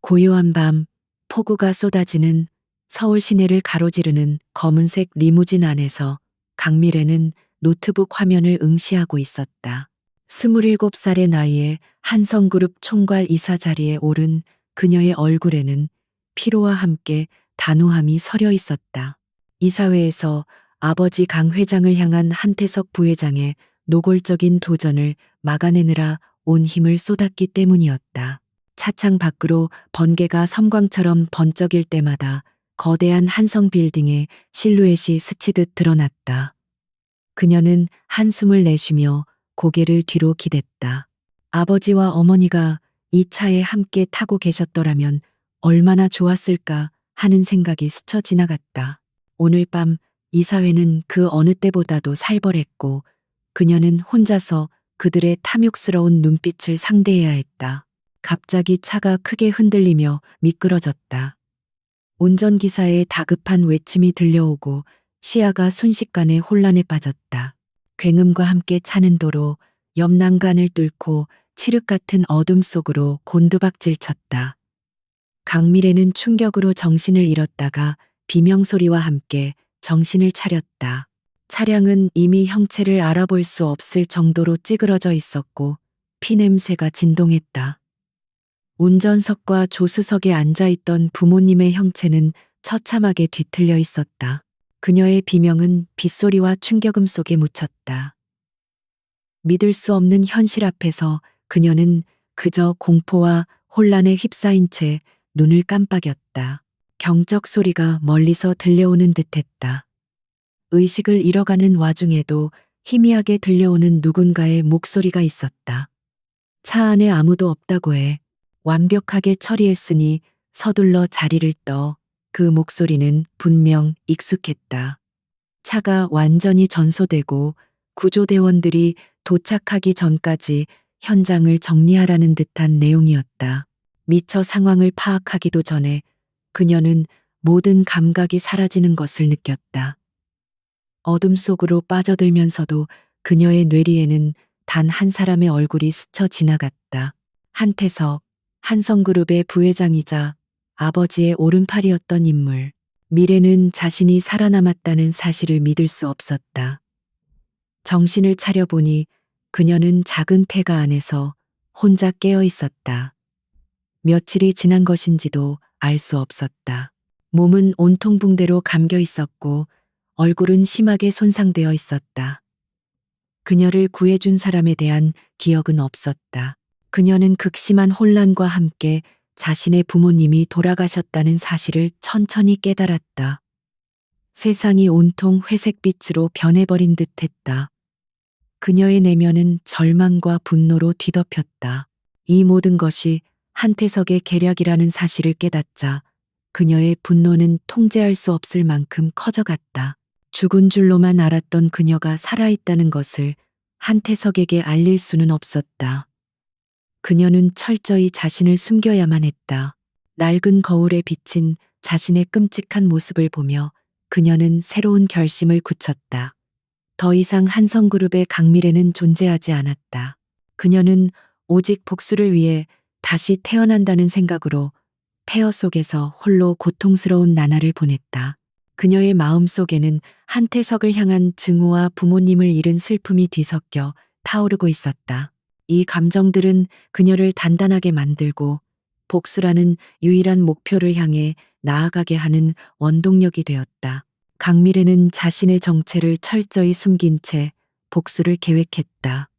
고요한 밤, 폭우가 쏟아지는 서울 시내를 가로지르는 검은색 리무진 안에서 강미래는 노트북 화면을 응시하고 있었다. 27살의 나이에 한성그룹 총괄 이사 자리에 오른 그녀의 얼굴에는 피로와 함께 단호함이 서려 있었다. 이사회에서 아버지 강 회장을 향한 한태석 부회장의 노골적인 도전을 막아내느라 온 힘을 쏟았기 때문이었다. 차창 밖으로 번개가 섬광처럼 번쩍일 때마다 거대한 한성 빌딩의 실루엣이 스치듯 드러났다. 그녀는 한숨을 내쉬며 고개를 뒤로 기댔다. 아버지와 어머니가 이 차에 함께 타고 계셨더라면 얼마나 좋았을까 하는 생각이 스쳐 지나갔다. 오늘 밤 이사회는 그 어느 때보다도 살벌했고 그녀는 혼자서 그들의 탐욕스러운 눈빛을 상대해야 했다. 갑자기 차가 크게 흔들리며 미끄러졌다. 운전기사의 다급한 외침이 들려오고 시야가 순식간에 혼란에 빠졌다. 굉음과 함께 차는 도로, 옆 난간을 뚫고 칠흑 같은 어둠 속으로 곤두박질 쳤다. 강미래는 충격으로 정신을 잃었다가 비명소리와 함께 정신을 차렸다. 차량은 이미 형체를 알아볼 수 없을 정도로 찌그러져 있었고 피냄새가 진동했다. 운전석과 조수석에 앉아있던 부모님의 형체는 처참하게 뒤틀려 있었다. 그녀의 비명은 빗소리와 충격음 속에 묻혔다. 믿을 수 없는 현실 앞에서 그녀는 그저 공포와 혼란에 휩싸인 채 눈을 깜빡였다. 경적 소리가 멀리서 들려오는 듯했다. 의식을 잃어가는 와중에도 희미하게 들려오는 누군가의 목소리가 있었다. 차 안에 아무도 없다고 해. 완벽하게 처리했으니 서둘러 자리를 떠. 그 목소리는 분명 익숙했다. 차가 완전히 전소되고 구조대원들이 도착하기 전까지 현장을 정리하라는 듯한 내용이었다. 미처 상황을 파악하기도 전에 그녀는 모든 감각이 사라지는 것을 느꼈다. 어둠 속으로 빠져들면서도 그녀의 뇌리에는 단 한 사람의 얼굴이 스쳐 지나갔다. 한태석, 한성그룹의 부회장이자 아버지의 오른팔이었던 인물. 미래는 자신이 살아남았다는 사실을 믿을 수 없었다. 정신을 차려보니 그녀는 작은 폐가 안에서 혼자 깨어 있었다. 며칠이 지난 것인지도 알 수 없었다. 몸은 온통 붕대로 감겨 있었고 얼굴은 심하게 손상되어 있었다. 그녀를 구해준 사람에 대한 기억은 없었다. 그녀는 극심한 혼란과 함께 자신의 부모님이 돌아가셨다는 사실을 천천히 깨달았다. 세상이 온통 회색빛으로 변해버린 듯했다. 그녀의 내면은 절망과 분노로 뒤덮였다. 이 모든 것이 한태석의 계략이라는 사실을 깨닫자 그녀의 분노는 통제할 수 없을 만큼 커져갔다. 죽은 줄로만 알았던 그녀가 살아있다는 것을 한태석에게 알릴 수는 없었다. 그녀는 철저히 자신을 숨겨야만 했다. 낡은 거울에 비친 자신의 끔찍한 모습을 보며 그녀는 새로운 결심을 굳혔다. 더 이상 한성그룹의 강미래는 존재하지 않았다. 그녀는 오직 복수를 위해 다시 태어난다는 생각으로 폐허 속에서 홀로 고통스러운 나날을 보냈다. 그녀의 마음 속에는 한태석을 향한 증오와 부모님을 잃은 슬픔이 뒤섞여 타오르고 있었다. 이 감정들은 그녀를 단단하게 만들고 복수라는 유일한 목표를 향해 나아가게 하는 원동력이 되었다. 강미래는 자신의 정체를 철저히 숨긴 채 복수를 계획했다.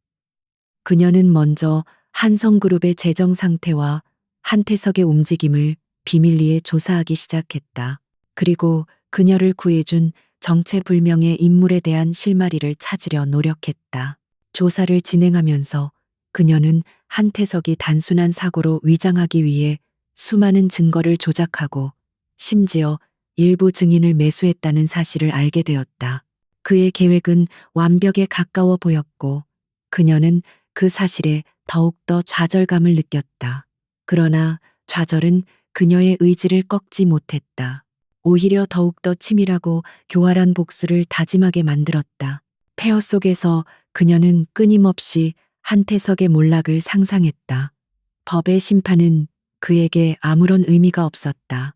그녀는 먼저 한성그룹의 재정 상태와 한태석의 움직임을 비밀리에 조사하기 시작했다. 그리고 그녀를 구해준 정체불명의 인물에 대한 실마리를 찾으려 노력했다. 조사를 진행하면서 그녀는 한태석이 단순한 사고로 위장하기 위해 수많은 증거를 조작하고 심지어 일부 증인을 매수했다는 사실을 알게 되었다. 그의 계획은 완벽에 가까워 보였고 그녀는 그 사실에 더욱더 좌절감을 느꼈다. 그러나 좌절은 그녀의 의지를 꺾지 못했다. 오히려 더욱더 치밀하고 교활한 복수를 다짐하게 만들었다. 폐허 속에서 그녀는 끊임없이 한태석의 몰락을 상상했다. 법의 심판은 그에게 아무런 의미가 없었다.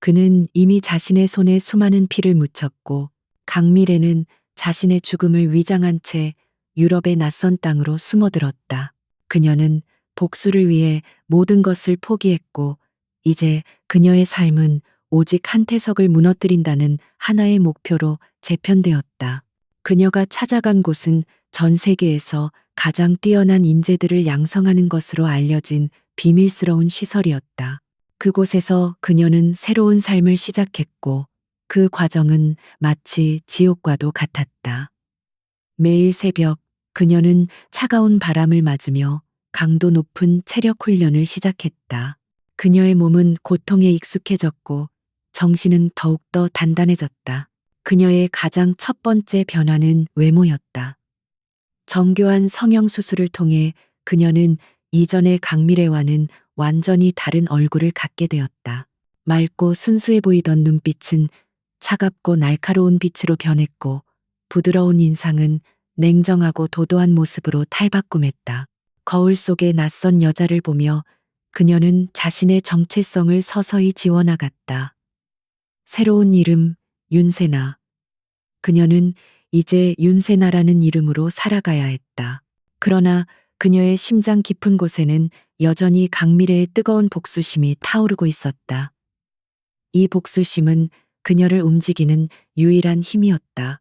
그는 이미 자신의 손에 수많은 피를 묻혔고 강미래는 자신의 죽음을 위장한 채 유럽의 낯선 땅으로 숨어들었다. 그녀는 복수를 위해 모든 것을 포기했고 이제 그녀의 삶은 오직 한태석을 무너뜨린다는 하나의 목표로 재편되었다. 그녀가 찾아간 곳은 전 세계에서 가장 뛰어난 인재들을 양성하는 것으로 알려진 비밀스러운 시설이었다. 그곳에서 그녀는 새로운 삶을 시작했고 그 과정은 마치 지옥과도 같았다. 매일 새벽 그녀는 차가운 바람을 맞으며 강도 높은 체력 훈련을 시작했다. 그녀의 몸은 고통에 익숙해졌고 정신은 더욱더 단단해졌다. 그녀의 가장 첫 번째 변화는 외모였다. 정교한 성형수술을 통해 그녀는 이전의 강미래와는 완전히 다른 얼굴을 갖게 되었다. 맑고 순수해 보이던 눈빛은 차갑고 날카로운 빛으로 변했고 부드러운 인상은 냉정하고 도도한 모습으로 탈바꿈했다. 거울 속의 낯선 여자를 보며 그녀는 자신의 정체성을 서서히 지워나갔다. 새로운 이름, 윤세나. 그녀는 이제 윤세나라는 이름으로 살아가야 했다. 그러나 그녀의 심장 깊은 곳에는 여전히 강미래의 뜨거운 복수심이 타오르고 있었다. 이 복수심은 그녀를 움직이는 유일한 힘이었다.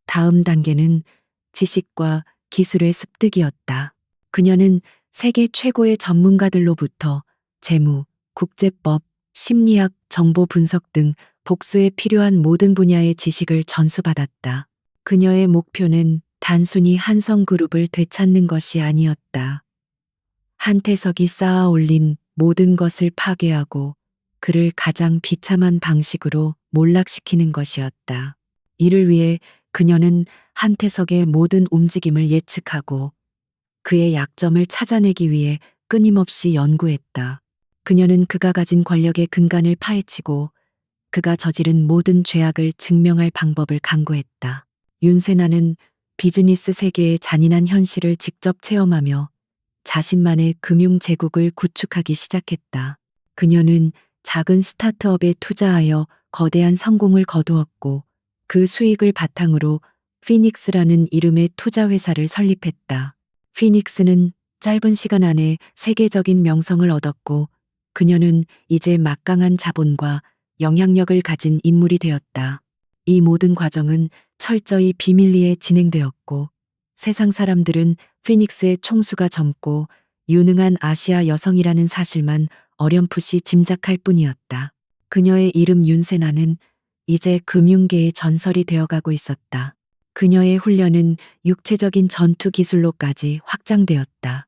다음 단계는 지식과 기술의 습득이었다. 그녀는 세계 최고의 전문가들로부터 재무, 국제법, 심리학, 정보 분석 등 복수에 필요한 모든 분야의 지식을 전수받았다. 그녀의 목표는 단순히 한성그룹을 되찾는 것이 아니었다. 한태석이 쌓아 올린 모든 것을 파괴하고 그를 가장 비참한 방식으로 몰락시키는 것이었다. 이를 위해 그녀는 한태석의 모든 움직임을 예측하고 그의 약점을 찾아내기 위해 끊임없이 연구했다. 그녀는 그가 가진 권력의 근간을 파헤치고 그가 저지른 모든 죄악을 증명할 방법을 강구했다. 윤세나는 비즈니스 세계의 잔인한 현실을 직접 체험하며 자신만의 금융 제국을 구축하기 시작했다. 그녀는 작은 스타트업에 투자하여 거대한 성공을 거두었고 그 수익을 바탕으로 피닉스라는 이름의 투자 회사를 설립했다. 피닉스는 짧은 시간 안에 세계적인 명성을 얻었고 그녀는 이제 막강한 자본과 영향력을 가진 인물이 되었다. 이 모든 과정은 철저히 비밀리에 진행되었고 세상 사람들은 피닉스의 총수가 젊고 유능한 아시아 여성이라는 사실만 어렴풋이 짐작할 뿐이었다. 그녀의 이름 윤세나는 이제 금융계의 전설이 되어가고 있었다. 그녀의 훈련은 육체적인 전투 기술로까지 확장되었다.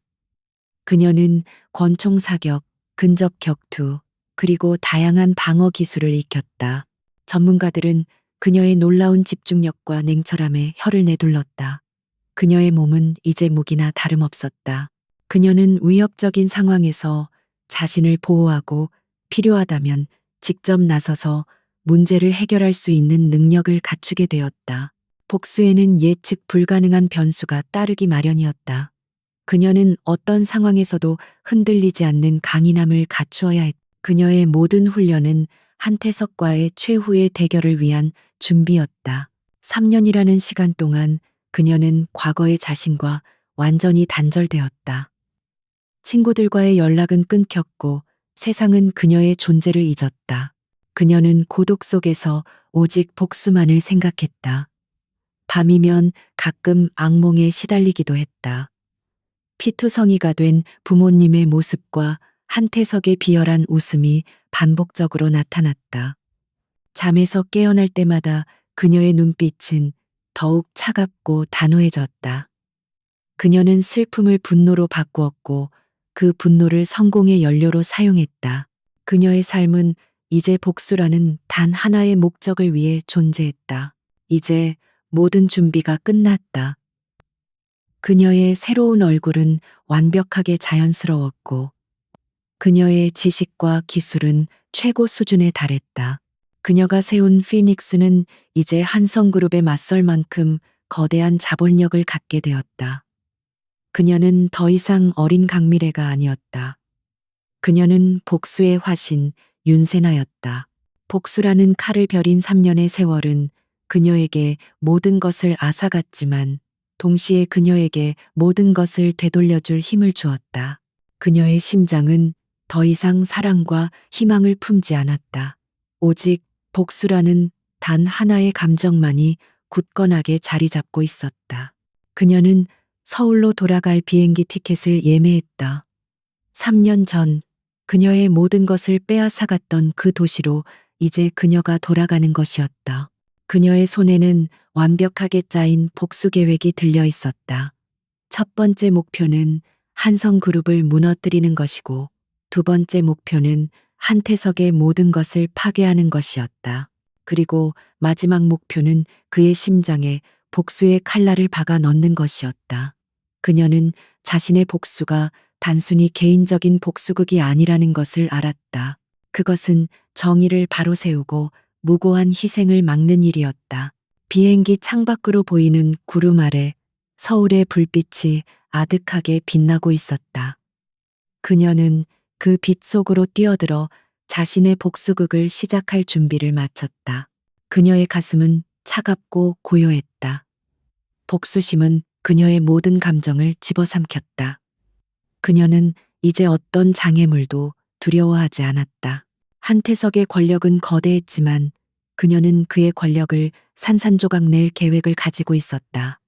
그녀는 권총 사격, 근접 격투, 그리고 다양한 방어 기술을 익혔다. 전문가들은 그녀의 놀라운 집중력과 냉철함에 혀를 내둘렀다. 그녀의 몸은 이제 무기나 다름없었다. 그녀는 위협적인 상황에서 자신을 보호하고 필요하다면 직접 나서서 문제를 해결할 수 있는 능력을 갖추게 되었다. 복수에는 예측 불가능한 변수가 따르기 마련이었다. 그녀는 어떤 상황에서도 흔들리지 않는 강인함을 갖추어야 했다. 그녀의 모든 훈련은 한태석과의 최후의 대결을 위한 준비였다. 3년이라는 시간 동안 그녀는 과거의 자신과 완전히 단절되었다. 친구들과의 연락은 끊겼고 세상은 그녀의 존재를 잊었다. 그녀는 고독 속에서 오직 복수만을 생각했다. 밤이면 가끔 악몽에 시달리기도 했다. 피투성이가 된 부모님의 모습과 한태석의 비열한 웃음이 반복적으로 나타났다. 잠에서 깨어날 때마다 그녀의 눈빛은 더욱 차갑고 단호해졌다. 그녀는 슬픔을 분노로 바꾸었고 그 분노를 성공의 연료로 사용했다. 그녀의 삶은 이제 복수라는 단 하나의 목적을 위해 존재했다. 이제 모든 준비가 끝났다. 그녀의 새로운 얼굴은 완벽하게 자연스러웠고 그녀의 지식과 기술은 최고 수준에 달했다. 그녀가 세운 피닉스는 이제 한성그룹에 맞설 만큼 거대한 자본력을 갖게 되었다. 그녀는 더 이상 어린 강미래가 아니었다. 그녀는 복수의 화신 윤세나였다. 복수라는 칼을 벼린 3년의 세월은 그녀에게 모든 것을 앗아갔지만 동시에 그녀에게 모든 것을 되돌려줄 힘을 주었다. 그녀의 심장은 더 이상 사랑과 희망을 품지 않았다. 오직 복수라는 단 하나의 감정만이 굳건하게 자리 잡고 있었다. 그녀는 서울로 돌아갈 비행기 티켓을 예매했다. 3년 전 그녀의 모든 것을 빼앗아갔던 그 도시로 이제 그녀가 돌아가는 것이었다. 그녀의 손에는 완벽하게 짜인 복수 계획이 들려 있었다. 첫 번째 목표는 한성그룹을 무너뜨리는 것이고 두 번째 목표는 한태석의 모든 것을 파괴하는 것이었다. 그리고 마지막 목표는 그의 심장에 복수의 칼날을 박아 넣는 것이었다. 그녀는 자신의 복수가 단순히 개인적인 복수극이 아니라는 것을 알았다. 그것은 정의를 바로 세우고 무고한 희생을 막는 일이었다. 비행기 창밖으로 보이는 구름 아래 서울의 불빛이 아득하게 빛나고 있었다. 그녀는 그 빛 속으로 뛰어들어 자신의 복수극을 시작할 준비를 마쳤다. 그녀의 가슴은 차갑고 고요했다. 복수심은 그녀의 모든 감정을 집어삼켰다. 그녀는 이제 어떤 장애물도 두려워하지 않았다. 한태석의 권력은 거대했지만 그녀는 그의 권력을 산산조각 낼 계획을 가지고 있었다.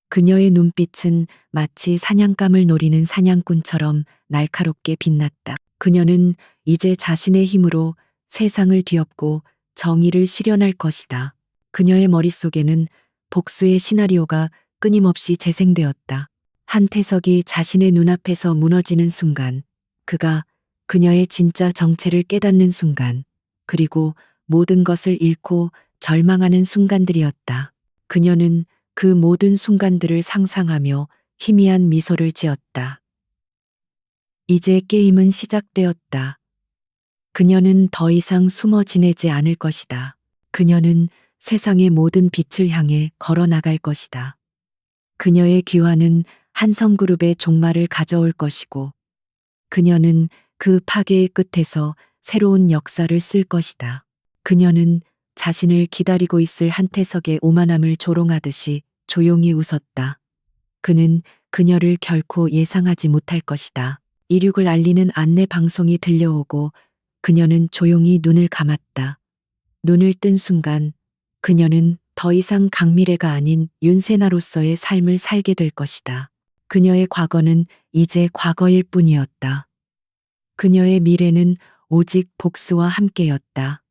그녀의 눈빛은 마치 사냥감을 노리는 사냥꾼처럼 날카롭게 빛났다. 그녀는 이제 자신의 힘으로 세상을 뒤엎고 정의를 실현할 것이다. 그녀의 머릿속에는 복수의 시나리오가 끊임없이 재생되었다. 한태석이 자신의 눈앞에서 무너지는 순간, 그가 그녀의 진짜 정체를 깨닫는 순간, 그리고 모든 것을 잃고 절망하는 순간들이었다. 그녀는 그 모든 순간들을 상상하며 희미한 미소를 지었다. 이제 게임은 시작되었다. 그녀는 더 이상 숨어 지내지 않을 것이다. 그녀는 세상의 모든 빛을 향해 걸어 나갈 것이다. 그녀의 귀환은 한성그룹의 종말을 가져올 것이고, 그녀는 그 파괴의 끝에서 새로운 역사를 쓸 것이다. 그녀는 자신을 기다리고 있을 한태석의 오만함을 조롱하듯이 조용히 웃었다. 그는 그녀를 결코 예상하지 못할 것이다. 이륙을 알리는 안내 방송이 들려오고 그녀는 조용히 눈을 감았다. 눈을 뜬 순간 그녀는 더 이상 강미래가 아닌 윤세나로서의 삶을 살게 될 것이다. 그녀의 과거는 이제 과거일 뿐이었다. 그녀의 미래는 오직 복수와 함께였다.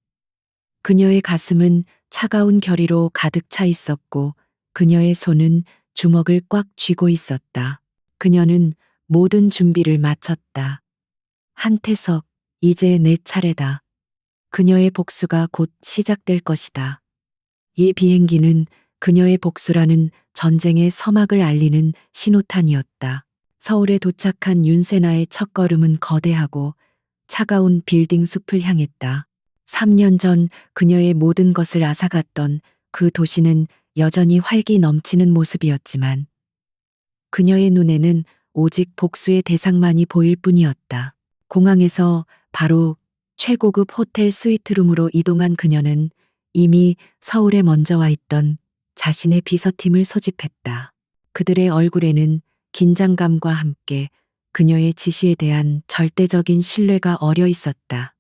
그녀의 가슴은 차가운 결의로 가득 차 있었고 그녀의 손은 주먹을 꽉 쥐고 있었다. 그녀는 모든 준비를 마쳤다. 한태석, 이제 내 차례다. 그녀의 복수가 곧 시작될 것이다. 이 비행기는 그녀의 복수라는 전쟁의 서막을 알리는 신호탄이었다. 서울에 도착한 윤세나의 첫걸음은 거대하고 차가운 빌딩 숲을 향했다. 3년 전 그녀의 모든 것을 앗아갔던 그 도시는 여전히 활기 넘치는 모습이었지만 그녀의 눈에는 오직 복수의 대상만이 보일 뿐이었다. 공항에서 바로 최고급 호텔 스위트룸으로 이동한 그녀는 이미 서울에 먼저 와 있던 자신의 비서팀을 소집했다. 그들의 얼굴에는 긴장감과 함께 그녀의 지시에 대한 절대적인 신뢰가 어려 있었다.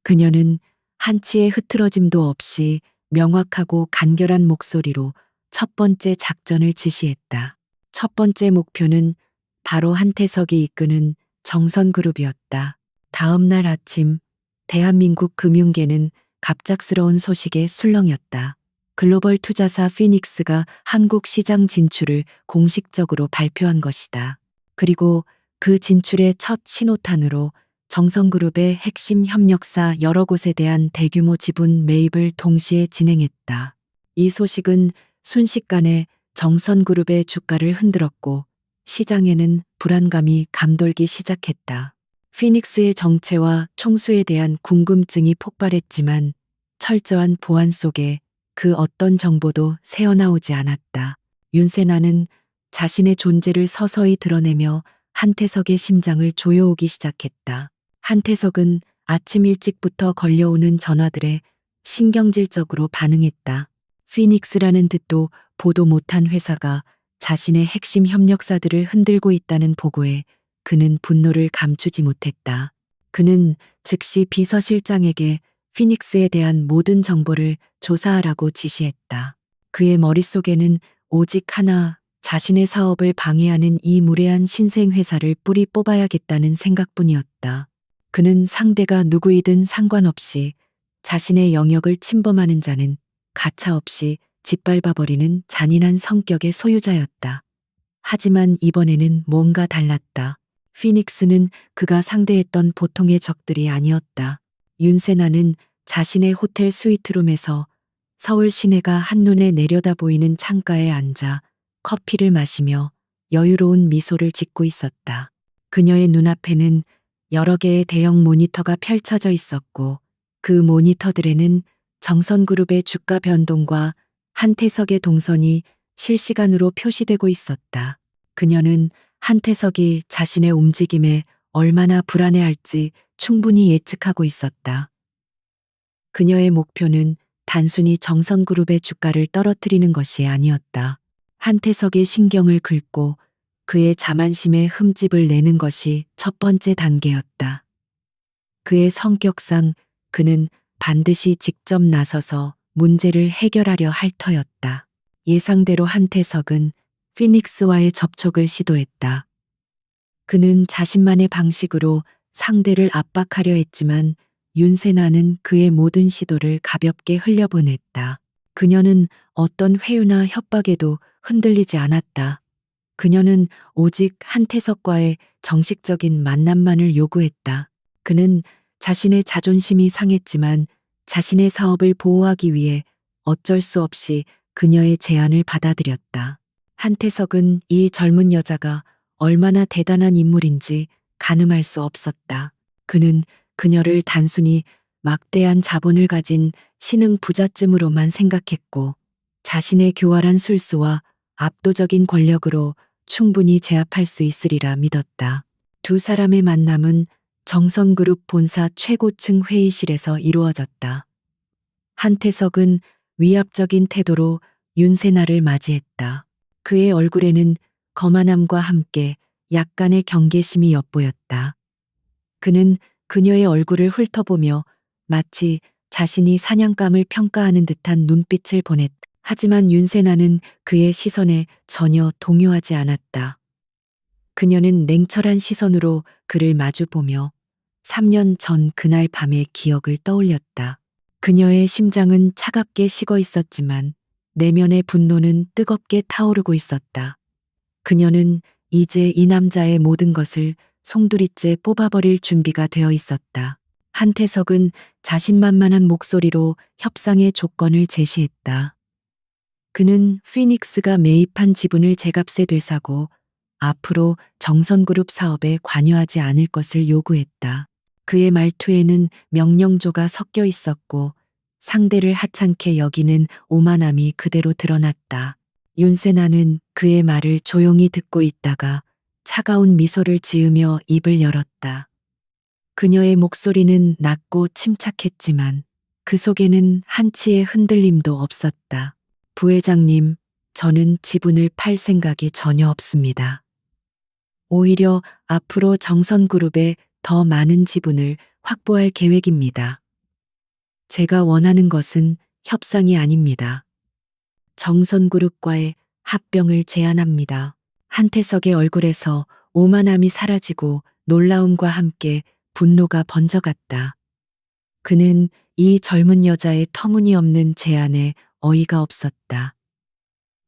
그녀는 한치의 흐트러짐도 없이 명확하고 간결한 목소리로 첫 번째 작전을 지시했다. 첫 번째 목표는 바로 한태석이 이끄는 정선그룹이었다. 다음 날 아침 대한민국 금융계는 갑작스러운 소식에 술렁였다. 글로벌 투자사 피닉스가 한국 시장 진출을 공식적으로 발표한 것이다. 그리고 그 진출의 첫 신호탄으로 정성그룹의 핵심 협력사 여러 곳에 대한 대규모 지분 매입을 동시에 진행했다. 이 소식은 순식간에 정선그룹의 주가를 흔들었고 시장에는 불안감이 감돌기 시작했다. 피닉스의 정체와 총수에 대한 궁금증이 폭발했지만 철저한 보안 속에 그 어떤 정보도 새어나오지 않았다. 윤세나는 자신의 존재를 서서히 드러내며 한태석의 심장을 조여오기 시작했다. 한태석은 아침 일찍부터 걸려오는 전화들에 신경질적으로 반응했다. 피닉스라는 듯도 보도 못한 회사가 자신의 핵심 협력사들을 흔들고 있다는 보고에 그는 분노를 감추지 못했다. 그는 즉시 비서실장에게 피닉스에 대한 모든 정보를 조사하라고 지시했다. 그의 머릿속에는 오직 하나, 자신의 사업을 방해하는 이 무례한 신생회사를 뿌리 뽑아야겠다는 생각뿐이었다. 그는 상대가 누구이든 상관없이 자신의 영역을 침범하는 자는 가차없이 짓밟아버리는 잔인한 성격의 소유자였다. 하지만 이번에는 뭔가 달랐다. 피닉스는 그가 상대했던 보통의 적들이 아니었다. 윤세나는 자신의 호텔 스위트룸에서 서울 시내가 한눈에 내려다 보이는 창가에 앉아 커피를 마시며 여유로운 미소를 짓고 있었다. 그녀의 눈앞에는 여러 개의 대형 모니터가 펼쳐져 있었고 그 모니터들에는 정선그룹의 주가 변동과 한태석의 동선이 실시간으로 표시되고 있었다. 그녀는 한태석이 자신의 움직임에 얼마나 불안해할지 충분히 예측하고 있었다. 그녀의 목표는 단순히 정선그룹의 주가를 떨어뜨리는 것이 아니었다. 한태석의 신경을 긁고 그의 자만심에 흠집을 내는 것이 첫 번째 단계였다. 그의 성격상 그는 반드시 직접 나서서 문제를 해결하려 할 터였다. 예상대로 한태석은 피닉스와의 접촉을 시도했다. 그는 자신만의 방식으로 상대를 압박하려 했지만 윤세나는 그의 모든 시도를 가볍게 흘려보냈다. 그녀는 어떤 회유나 협박에도 흔들리지 않았다. 그녀는 오직 한태석과의 정식적인 만남만을 요구했다. 그는 자신의 자존심이 상했지만 자신의 사업을 보호하기 위해 어쩔 수 없이 그녀의 제안을 받아들였다. 한태석은 이 젊은 여자가 얼마나 대단한 인물인지 가늠할 수 없었다. 그는 그녀를 단순히 막대한 자본을 가진 신흥 부잣쯤으로만 생각했고 자신의 교활한 술수와 압도적인 권력으로 충분히 제압할 수 있으리라 믿었다. 두 사람의 만남은 정선그룹 본사 최고층 회의실에서 이루어졌다. 한태석은 위압적인 태도로 윤세나를 맞이했다. 그의 얼굴에는 거만함과 함께 약간의 경계심이 엿보였다. 그는 그녀의 얼굴을 훑어보며 마치 자신이 사냥감을 평가하는 듯한 눈빛을 보냈다. 하지만 윤세나는 그의 시선에 전혀 동요하지 않았다. 그녀는 냉철한 시선으로 그를 마주보며 3년 전 그날 밤의 기억을 떠올렸다. 그녀의 심장은 차갑게 식어 있었지만 내면의 분노는 뜨겁게 타오르고 있었다. 그녀는 이제 이 남자의 모든 것을 송두리째 뽑아버릴 준비가 되어 있었다. 한태석은 자신만만한 목소리로 협상의 조건을 제시했다. 그는 피닉스가 매입한 지분을 제값에 되사고 앞으로 정선그룹 사업에 관여하지 않을 것을 요구했다. 그의 말투에는 명령조가 섞여 있었고 상대를 하찮게 여기는 오만함이 그대로 드러났다. 윤세나는 그의 말을 조용히 듣고 있다가 차가운 미소를 지으며 입을 열었다. 그녀의 목소리는 낮고 침착했지만 그 속에는 한치의 흔들림도 없었다. 부회장님, 저는 지분을 팔 생각이 전혀 없습니다. 오히려 앞으로 정선그룹에 더 많은 지분을 확보할 계획입니다. 제가 원하는 것은 협상이 아닙니다. 정선그룹과의 합병을 제안합니다. 한태석의 얼굴에서 오만함이 사라지고 놀라움과 함께 분노가 번져갔다. 그는 이 젊은 여자의 터무니없는 제안에 어이가 없었다.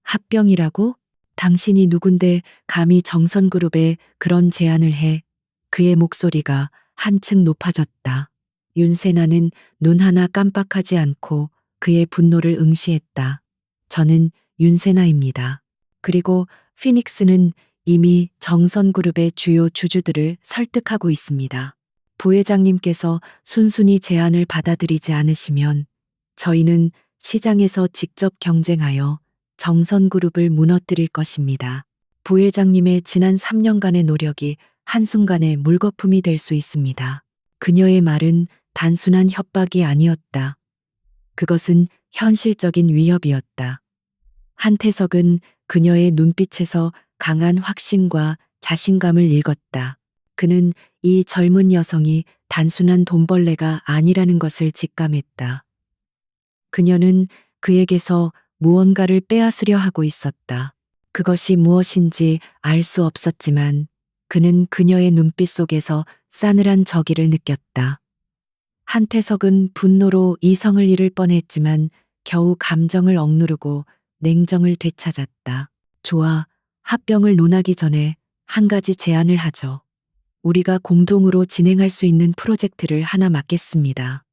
합병이라고? 당신이 누군데 감히 정선그룹에 그런 제안을 해? 그의 목소리가 한층 높아졌다. 윤세나는 눈 하나 깜빡하지 않고 그의 분노를 응시했다. 저는 윤세나입니다. 그리고 피닉스는 이미 정선그룹의 주요 주주들을 설득하고 있습니다. 부회장님께서 순순히 제안을 받아들이지 않으시면 저희는 시장에서 직접 경쟁하여 정선그룹을 무너뜨릴 것입니다. 부회장님의 지난 3년간의 노력이 한순간에 물거품이 될 수 있습니다. 그녀의 말은 단순한 협박이 아니었다. 그것은 현실적인 위협이었다. 한태석은 그녀의 눈빛에서 강한 확신과 자신감을 읽었다. 그는 이 젊은 여성이 단순한 돈벌레가 아니라는 것을 직감했다. 그녀는 그에게서 무언가를 빼앗으려 하고 있었다. 그것이 무엇인지 알 수 없었지만 그는 그녀의 눈빛 속에서 싸늘한 저기를 느꼈다. 한태석은 분노로 이성을 잃을 뻔했지만 겨우 감정을 억누르고 냉정을 되찾았다. 좋아, 합병을 논하기 전에 한 가지 제안을 하죠. 우리가 공동으로 진행할 수 있는 프로젝트를 하나 맡겠습니다.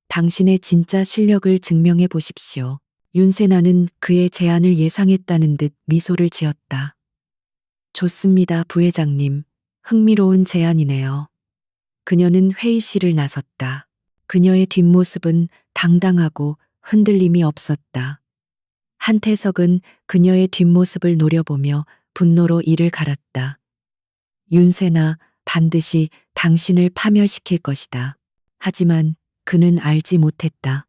당신의 진짜 실력을 증명해 보십시오. 윤세나는 그의 제안을 예상했다는 듯 미소를 지었다. 좋습니다, 부회장님. 흥미로운 제안이네요. 그녀는 회의실을 나섰다. 그녀의 뒷모습은 당당하고 흔들림이 없었다. 한태석은 그녀의 뒷모습을 노려보며 분노로 이를 갈았다. 윤세나, 반드시 당신을 파멸시킬 것이다. 하지만 그는 알지 못했다.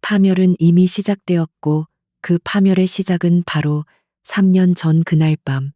파멸은 이미 시작되었고 그 파멸의 시작은 바로 3년 전 그날 밤.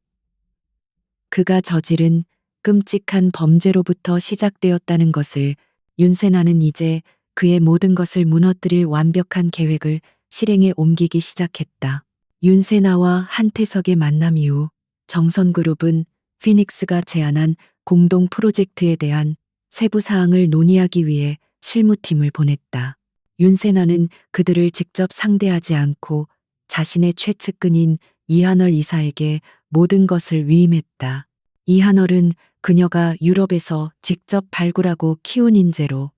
그가 저지른 끔찍한 범죄로부터 시작되었다는 것을 윤세나는 이제 그의 모든 것을 무너뜨릴 완벽한 계획을 실행에 옮기기 시작했다. 윤세나와 한태석의 만남 이후 정선그룹은 피닉스가 제안한 공동 프로젝트에 대한 세부 사항을 논의하기 위해 실무팀을 보냈다. 윤세나는 그들을 직접 상대하지 않고 자신의 최측근인 이한월 이사에게 모든 것을 위임했다. 이한월은 그녀가 유럽에서 직접 발굴하고 키운 인재로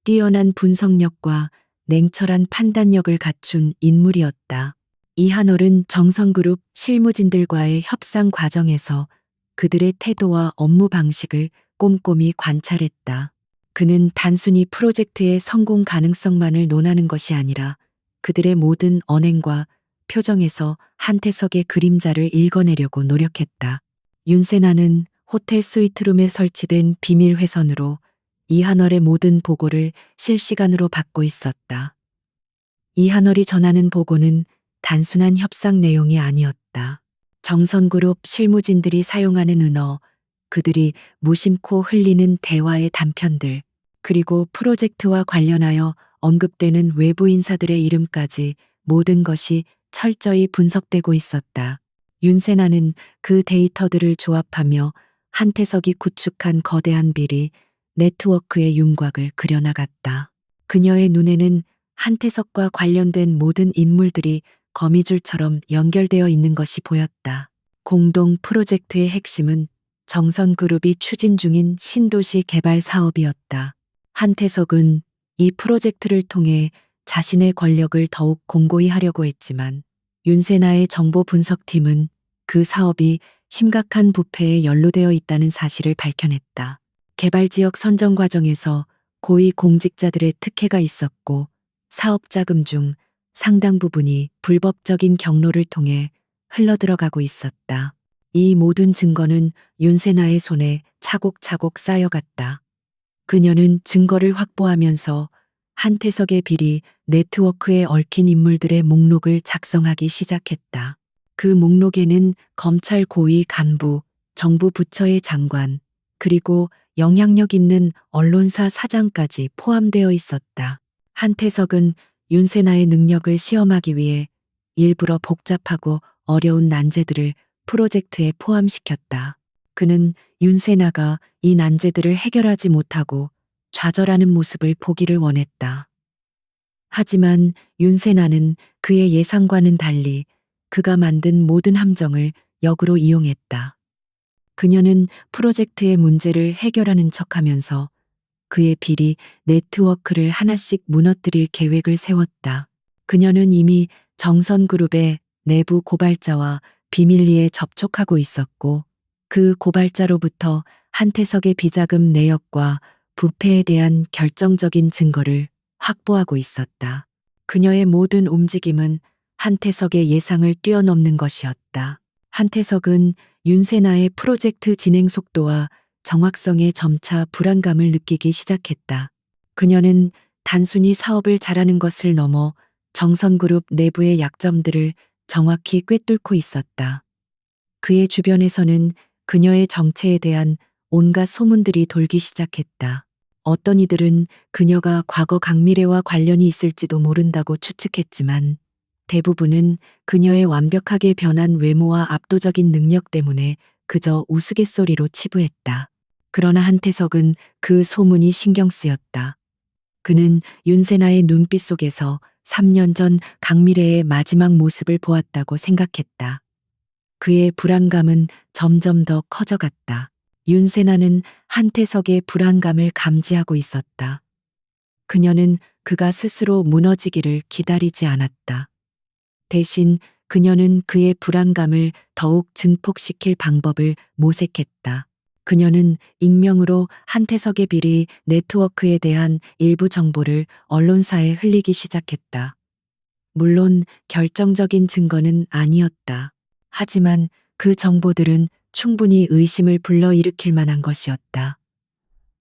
뛰어난 분석력과 냉철한 판단력을 갖춘 인물이었다. 이한월은 정성그룹 실무진들과의 협상 과정에서 그들의 태도와 업무 방식을 꼼꼼히 관찰했다. 그는 단순히 프로젝트의 성공 가능성만을 논하는 것이 아니라 그들의 모든 언행과 표정에서 한태석의 그림자를 읽어내려고 노력했다. 윤세나는 호텔 스위트룸에 설치된 비밀 회선으로 이한월의 모든 보고를 실시간으로 받고 있었다. 이한월이 전하는 보고는 단순한 협상 내용이 아니었다. 정선그룹 실무진들이 사용하는 은어, 그들이 무심코 흘리는 대화의 단편들, 그리고 프로젝트와 관련하여 언급되는 외부 인사들의 이름까지 모든 것이 철저히 분석되고 있었다. 윤세나는 그 데이터들을 조합하며 한태석이 구축한 거대한 비리, 네트워크의 윤곽을 그려나갔다. 그녀의 눈에는 한태석과 관련된 모든 인물들이 거미줄처럼 연결되어 있는 것이 보였다. 공동 프로젝트의 핵심은 정선그룹이 추진 중인 신도시 개발 사업이었다. 한태석은 이 프로젝트를 통해 자신의 권력을 더욱 공고히 하려고 했지만 윤세나의 정보 분석팀은 그 사업이 심각한 부패에 연루되어 있다는 사실을 밝혀냈다. 개발 지역 선정 과정에서 고위 공직자들의 특혜가 있었고 사업 자금 중 상당 부분이 불법적인 경로를 통해 흘러들어가고 있었다. 이 모든 증거는 윤세나의 손에 차곡차곡 쌓여갔다. 그녀는 증거를 확보하면서 한태석의 비리 네트워크에 얽힌 인물들의 목록을 작성하기 시작했다. 그 목록에는 검찰 고위 간부, 정부 부처의 장관, 그리고 영향력 있는 언론사 사장까지 포함되어 있었다. 한태석은 윤세나의 능력을 시험하기 위해 일부러 복잡하고 어려운 난제들을 프로젝트에 포함시켰다. 그는 윤세나가 이 난제들을 해결하지 못하고 좌절하는 모습을 보기를 원했다. 하지만 윤세나는 그의 예상과는 달리 그가 만든 모든 함정을 역으로 이용했다. 그녀는 프로젝트의 문제를 해결하는 척하면서 그의 비리 네트워크를 하나씩 무너뜨릴 계획을 세웠다. 그녀는 이미 정선그룹의 내부 고발자와 비밀리에 접촉하고 있었고 그 고발자로부터 한태석의 비자금 내역과 부패에 대한 결정적인 증거를 확보하고 있었다. 그녀의 모든 움직임은 한태석의 예상을 뛰어넘는 것이었다. 한태석은 윤세나의 프로젝트 진행 속도와 정확성에 점차 불안감을 느끼기 시작했다. 그녀는 단순히 사업을 잘하는 것을 넘어 정선그룹 내부의 약점들을 정확히 꿰뚫고 있었다. 그의 주변에서는 그녀의 정체에 대한 온갖 소문들이 돌기 시작했다. 어떤 이들은 그녀가 과거 강미래와 관련이 있을지도 모른다고 추측했지만 대부분은 그녀의 완벽하게 변한 외모와 압도적인 능력 때문에 그저 우스갯소리로 치부했다. 그러나 한태석은 그 소문이 신경 쓰였다. 그는 윤세나의 눈빛 속에서 3년 전 강미래의 마지막 모습을 보았다고 생각했다. 그의 불안감은 점점 더 커져갔다. 윤세나는 한태석의 불안감을 감지하고 있었다. 그녀는 그가 스스로 무너지기를 기다리지 않았다. 대신 그녀는 그의 불안감을 더욱 증폭시킬 방법을 모색했다. 그녀는 익명으로 한태석의 비리 네트워크에 대한 일부 정보를 언론사에 흘리기 시작했다. 물론 결정적인 증거는 아니었다. 하지만 그 정보들은 충분히 의심을 불러일으킬 만한 것이었다.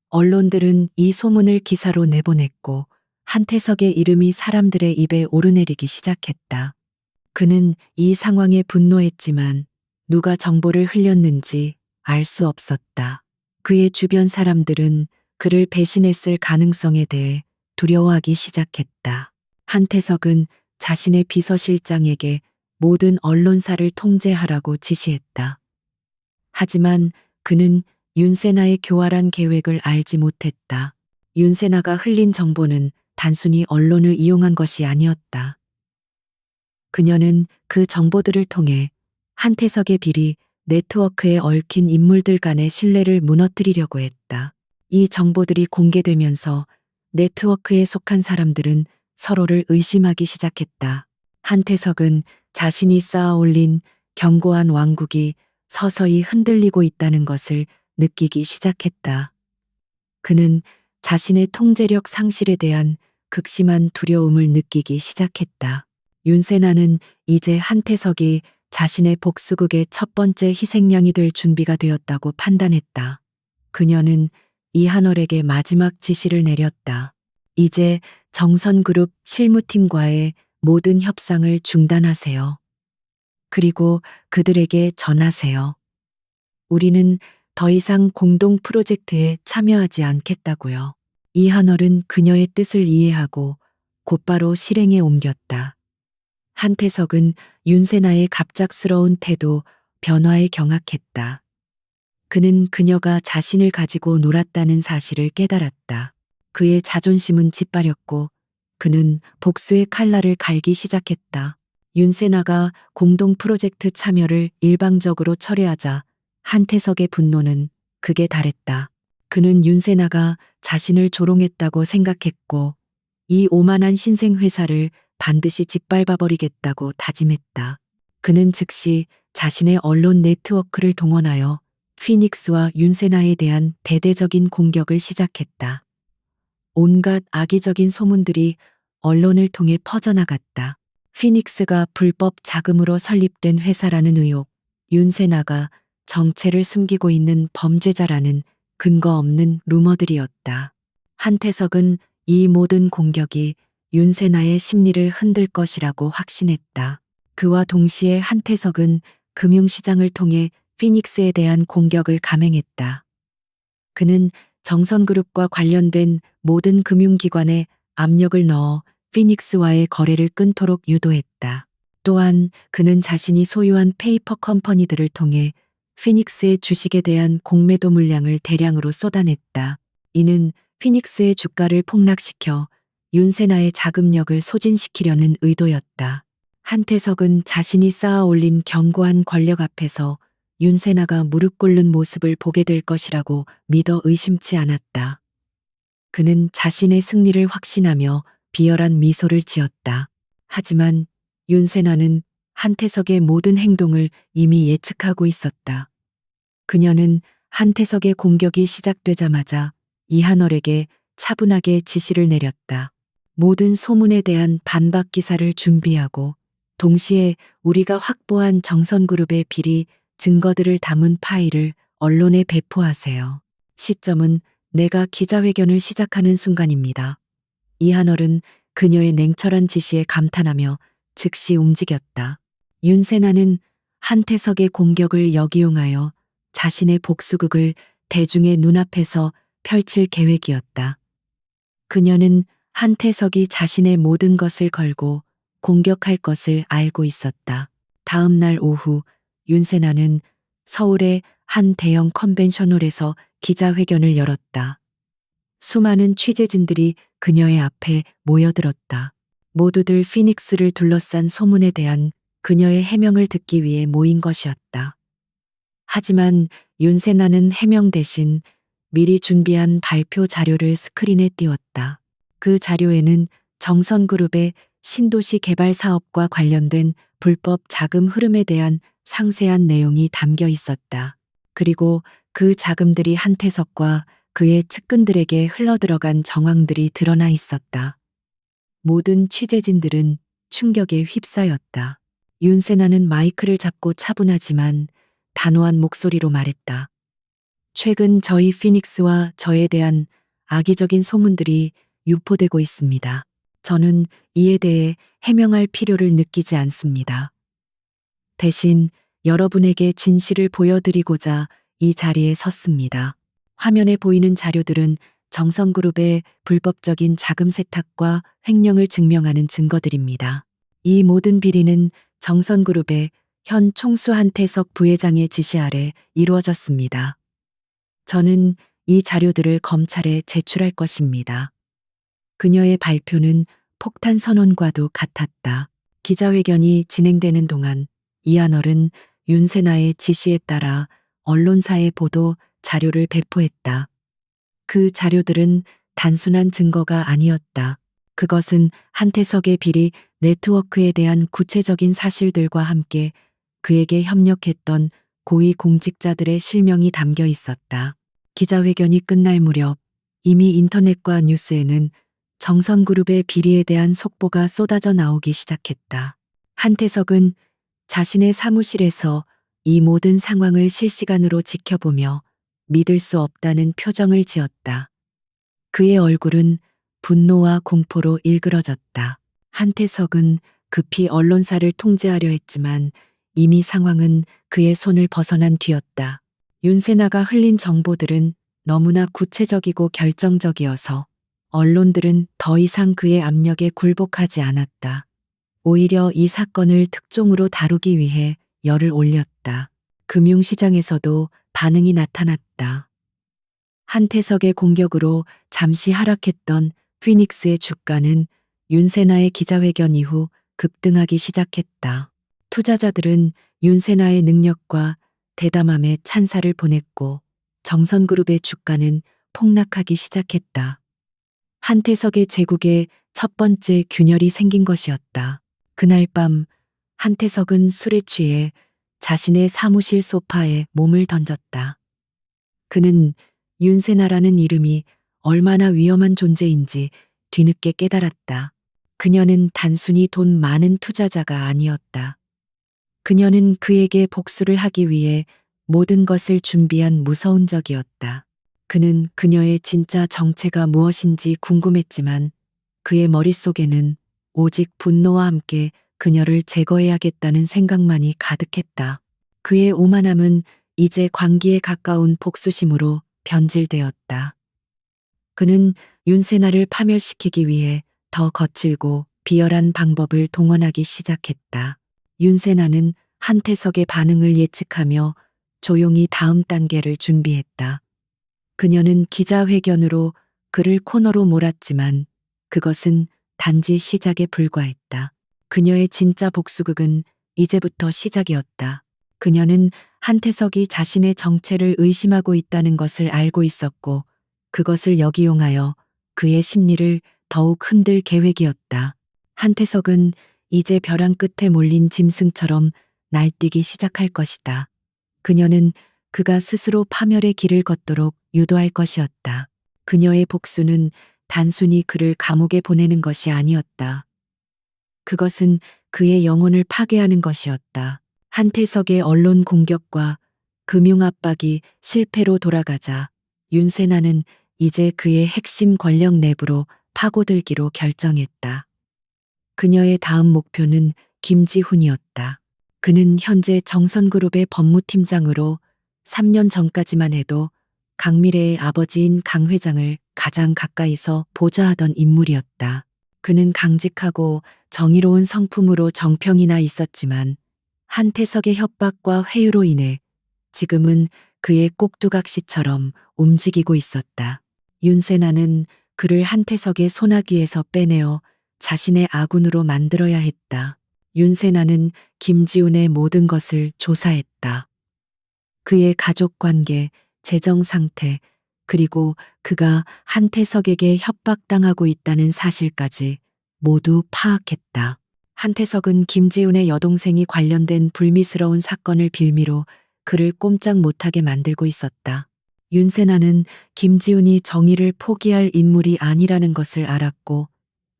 언론들은 이 소문을 기사로 내보냈고 한태석의 이름이 사람들의 입에 오르내리기 시작했다. 그는 이 상황에 분노했지만 누가 정보를 흘렸는지 알 수 없었다. 그의 주변 사람들은 그를 배신했을 가능성에 대해 두려워하기 시작했다. 한태석은 자신의 비서실장에게 모든 언론사를 통제하라고 지시했다. 하지만 그는 윤세나의 교활한 계획을 알지 못했다. 윤세나가 흘린 정보는 단순히 언론을 이용한 것이 아니었다. 그녀는 그 정보들을 통해 한태석의 비리 네트워크에 얽힌 인물들 간의 신뢰를 무너뜨리려고 했다. 이 정보들이 공개되면서 네트워크에 속한 사람들은 서로를 의심하기 시작했다. 한태석은 자신이 쌓아올린 견고한 왕국이 서서히 흔들리고 있다는 것을 느끼기 시작했다. 그는 자신의 통제력 상실에 대한 극심한 두려움을 느끼기 시작했다. 윤세나는 이제 한태석이 자신의 복수극의 첫 번째 희생양이 될 준비가 되었다고 판단했다. 그녀는 이한월에게 마지막 지시를 내렸다. 이제 정선그룹 실무팀과의 모든 협상을 중단하세요. 그리고 그들에게 전하세요. 우리는 더 이상 공동 프로젝트에 참여하지 않겠다고요. 이한월은 그녀의 뜻을 이해하고 곧바로 실행에 옮겼다. 한태석은 윤세나의 갑작스러운 태도, 변화에 경악했다. 그는 그녀가 자신을 가지고 놀았다는 사실을 깨달았다. 그의 자존심은 짓밟였고 그는 복수의 칼날을 갈기 시작했다. 윤세나가 공동 프로젝트 참여를 일방적으로 철회하자 한태석의 분노는 극에 달했다. 그는 윤세나가 자신을 조롱했다고 생각했고 이 오만한 신생 회사를 반드시 짓밟아버리겠다고 다짐했다. 그는 즉시 자신의 언론 네트워크를 동원하여 피닉스와 윤세나에 대한 대대적인 공격을 시작했다. 온갖 악의적인 소문들이 언론을 통해 퍼져나갔다. 피닉스가 불법 자금으로 설립된 회사라는 의혹, 윤세나가 정체를 숨기고 있는 범죄자라는 근거 없는 루머들이었다. 한태석은 이 모든 공격이 윤세나의 심리를 흔들 것이라고 확신했다. 그와 동시에 한태석은 금융시장을 통해 피닉스에 대한 공격을 감행했다. 그는 정선그룹과 관련된 모든 금융기관에 압력을 넣어 피닉스와의 거래를 끊도록 유도했다. 또한 그는 자신이 소유한 페이퍼 컴퍼니들을 통해 피닉스의 주식에 대한 공매도 물량을 대량으로 쏟아냈다. 이는 피닉스의 주가를 폭락시켜 윤세나의 자금력을 소진시키려는 의도였다. 한태석은 자신이 쌓아올린 견고한 권력 앞에서 윤세나가 무릎 꿇는 모습을 보게 될 것이라고 믿어 의심치 않았다. 그는 자신의 승리를 확신하며 비열한 미소를 지었다. 하지만 윤세나는 한태석의 모든 행동을 이미 예측하고 있었다. 그녀는 한태석의 공격이 시작되자마자 이한월에게 차분하게 지시를 내렸다. 모든 소문에 대한 반박 기사를 준비하고 동시에 우리가 확보한 정선그룹의 비리 증거들을 담은 파일을 언론에 배포하세요. 시점은 내가 기자회견을 시작하는 순간입니다. 이한월은 그녀의 냉철한 지시에 감탄하며 즉시 움직였다. 윤세나는 한태석의 공격을 역이용하여 자신의 복수극을 대중의 눈앞에서 펼칠 계획이었다. 그녀는 한태석이 자신의 모든 것을 걸고 공격할 것을 알고 있었다. 다음 날 오후 윤세나는 서울의 한 대형 컨벤션홀에서 기자회견을 열었다. 수많은 취재진들이 그녀의 앞에 모여들었다. 모두들 피닉스를 둘러싼 소문에 대한 그녀의 해명을 듣기 위해 모인 것이었다. 하지만 윤세나는 해명 대신 미리 준비한 발표 자료를 스크린에 띄웠다. 그 자료에는 정선그룹의 신도시 개발 사업과 관련된 불법 자금 흐름에 대한 상세한 내용이 담겨 있었다. 그리고 그 자금들이 한태석과 그의 측근들에게 흘러들어간 정황들이 드러나 있었다. 모든 취재진들은 충격에 휩싸였다. 윤세나는 마이크를 잡고 차분하지만 단호한 목소리로 말했다. 최근 저희 피닉스와 저에 대한 악의적인 소문들이 유포되고 있습니다. 저는 이에 대해 해명할 필요를 느끼지 않습니다. 대신 여러분에게 진실을 보여드리고자 이 자리에 섰습니다. 화면에 보이는 자료들은 정성그룹의 불법적인 자금 세탁과 횡령을 증명하는 증거들입니다. 이 모든 비리는 정선그룹의 현 총수 한태석 부회장의 지시 아래 이루어졌습니다. 저는 이 자료들을 검찰에 제출할 것입니다. 그녀의 발표는 폭탄 선언과도 같았다. 기자회견이 진행되는 동안 이한월은 윤세나의 지시에 따라 언론사에 보도 자료를 배포했다. 그 자료들은 단순한 증거가 아니었다. 그것은 한태석의 비리 네트워크에 대한 구체적인 사실들과 함께 그에게 협력했던 고위 공직자들의 실명이 담겨 있었다. 기자회견이 끝날 무렵 이미 인터넷과 뉴스에는 정선그룹의 비리에 대한 속보가 쏟아져 나오기 시작했다. 한태석은 자신의 사무실에서 이 모든 상황을 실시간으로 지켜보며 믿을 수 없다는 표정을 지었다. 그의 얼굴은 분노와 공포로 일그러졌다. 한태석은 급히 언론사를 통제하려 했지만 이미 상황은 그의 손을 벗어난 뒤였다. 윤세나가 흘린 정보들은 너무나 구체적이고 결정적이어서 언론들은 더 이상 그의 압력에 굴복하지 않았다. 오히려 이 사건을 특종으로 다루기 위해 열을 올렸다. 금융시장에서도 반응이 나타났다. 한태석의 공격으로 잠시 하락했던 피닉스의 주가는 윤세나의 기자회견 이후 급등하기 시작했다. 투자자들은 윤세나의 능력과 대담함에 찬사를 보냈고 정선그룹의 주가는 폭락하기 시작했다. 한태석의 제국에 첫 번째 균열이 생긴 것이었다. 그날 밤 한태석은 술에 취해 자신의 사무실 소파에 몸을 던졌다. 그는 윤세나라는 이름이 얼마나 위험한 존재인지 뒤늦게 깨달았다. 그녀는 단순히 돈 많은 투자자가 아니었다. 그녀는 그에게 복수를 하기 위해 모든 것을 준비한 무서운 적이었다. 그는 그녀의 진짜 정체가 무엇인지 궁금했지만 그의 머릿속에는 오직 분노와 함께 그녀를 제거해야겠다는 생각만이 가득했다. 그의 오만함은 이제 광기에 가까운 복수심으로 변질되었다. 그는 윤세나를 파멸시키기 위해 더 거칠고 비열한 방법을 동원하기 시작했다. 윤세나는 한태석의 반응을 예측하며 조용히 다음 단계를 준비했다. 그녀는 기자회견으로 그를 코너로 몰았지만 그것은 단지 시작에 불과했다. 그녀의 진짜 복수극은 이제부터 시작이었다. 그녀는 한태석이 자신의 정체를 의심하고 있다는 것을 알고 있었고 그것을 역이용하여 그의 심리를 더욱 흔들 계획이었다. 한태석은 이제 벼랑 끝에 몰린 짐승처럼 날뛰기 시작할 것이다. 그녀는 그가 스스로 파멸의 길을 걷도록 유도할 것이었다. 그녀의 복수는 단순히 그를 감옥에 보내는 것이 아니었다. 그것은 그의 영혼을 파괴하는 것이었다. 한태석의 언론 공격과 금융 압박이 실패로 돌아가자 윤세나는 이제 그의 핵심 권력 내부로 파고들기로 결정했다. 그녀의 다음 목표는 김지훈이었다. 그는 현재 정선그룹의 법무팀장으로 3년 전까지만 해도 강미래의 아버지인 강 회장을 가장 가까이서 보좌하던 인물이었다. 그는 강직하고 정의로운 성품으로 정평이나 있었지만 한태석의 협박과 회유로 인해 지금은 그의 꼭두각시처럼 움직이고 있었다. 윤세나는 그를 한태석의 소나귀에서 빼내어 자신의 아군으로 만들어야 했다. 윤세나는 김지훈의 모든 것을 조사했다. 그의 가족 관계, 재정 상태, 그리고 그가 한태석에게 협박당하고 있다는 사실까지 모두 파악했다. 한태석은 김지훈의 여동생이 관련된 불미스러운 사건을 빌미로 그를 꼼짝 못하게 만들고 있었다. 윤세나는 김지훈이 정의를 포기할 인물이 아니라는 것을 알았고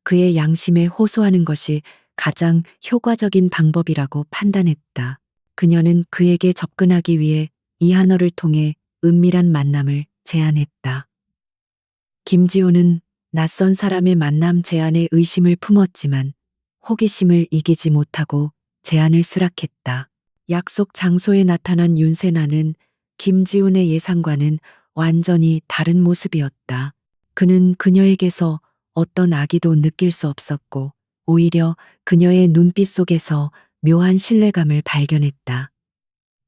그의 양심에 호소하는 것이 가장 효과적인 방법이라고 판단했다. 그녀는 그에게 접근하기 위해 이한어를 통해 은밀한 만남을 제안했다. 김지훈은 낯선 사람의 만남 제안에 의심을 품었지만 호기심을 이기지 못하고 제안을 수락했다. 약속 장소에 나타난 윤세나는 김지훈의 예상과는 완전히 다른 모습이었다. 그는 그녀에게서 어떤 악의도 느낄 수 없었고 오히려 그녀의 눈빛 속에서 묘한 신뢰감을 발견했다.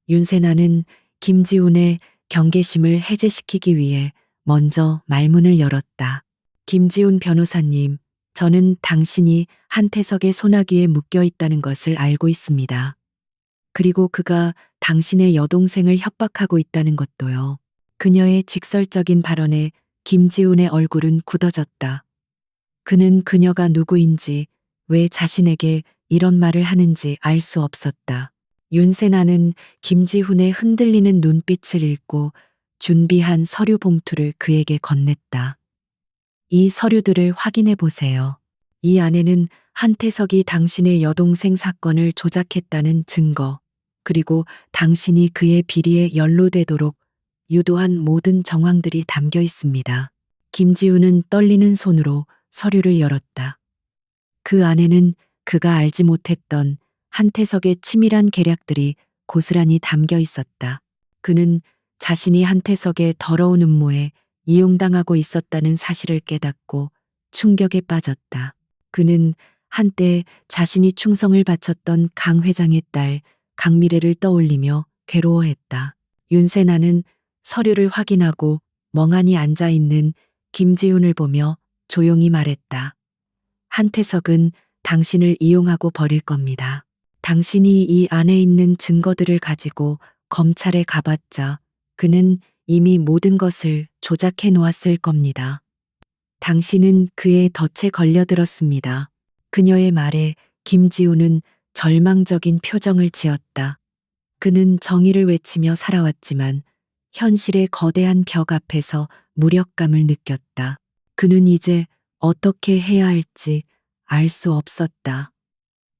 윤세나는 김지훈의 경계심을 해제시키기 위해 먼저 말문을 열었다. 김지훈 변호사님, 저는 당신이 한태석의 소나기에 묶여 있다는 것을 알고 있습니다. 그리고 그가 당신의 여동생을 협박하고 있다는 것도요. 그녀의 직설적인 발언에 김지훈의 얼굴은 굳어졌다. 그는 그녀가 누구인지, 왜 자신에게 이런 말을 하는지 알 수 없었다. 윤세나는 김지훈의 흔들리는 눈빛을 읽고 준비한 서류 봉투를 그에게 건넸다. 이 서류들을 확인해 보세요. 이 안에는 한태석이 당신의 여동생 사건을 조작했다는 증거, 그리고 당신이 그의 비리에 연루되도록 유도한 모든 정황들이 담겨 있습니다. 김지훈은 떨리는 손으로 서류를 열었다. 그 안에는 그가 알지 못했던 한태석의 치밀한 계략들이 고스란히 담겨 있었다. 그는 자신이 한태석의 더러운 음모에 이용당하고 있었다는 사실을 깨닫고 충격에 빠졌다. 그는 한때 자신이 충성을 바쳤던 강 회장의 딸 강미래를 떠올리며 괴로워했다. 윤세나는 서류를 확인하고 멍하니 앉아 있는 김지훈을 보며 조용히 말했다. 한태석은 당신을 이용하고 버릴 겁니다. 당신이 이 안에 있는 증거들을 가지고 검찰에 가봤자 그는 이미 모든 것을 조작해 놓았을 겁니다. 당신은 그의 덫에 걸려들었습니다. 그녀의 말에 김지훈은 절망적인 표정을 지었다. 그는 정의를 외치며 살아왔지만 현실의 거대한 벽 앞에서 무력감을 느꼈다. 그는 이제 어떻게 해야 할지 알 수 없었다.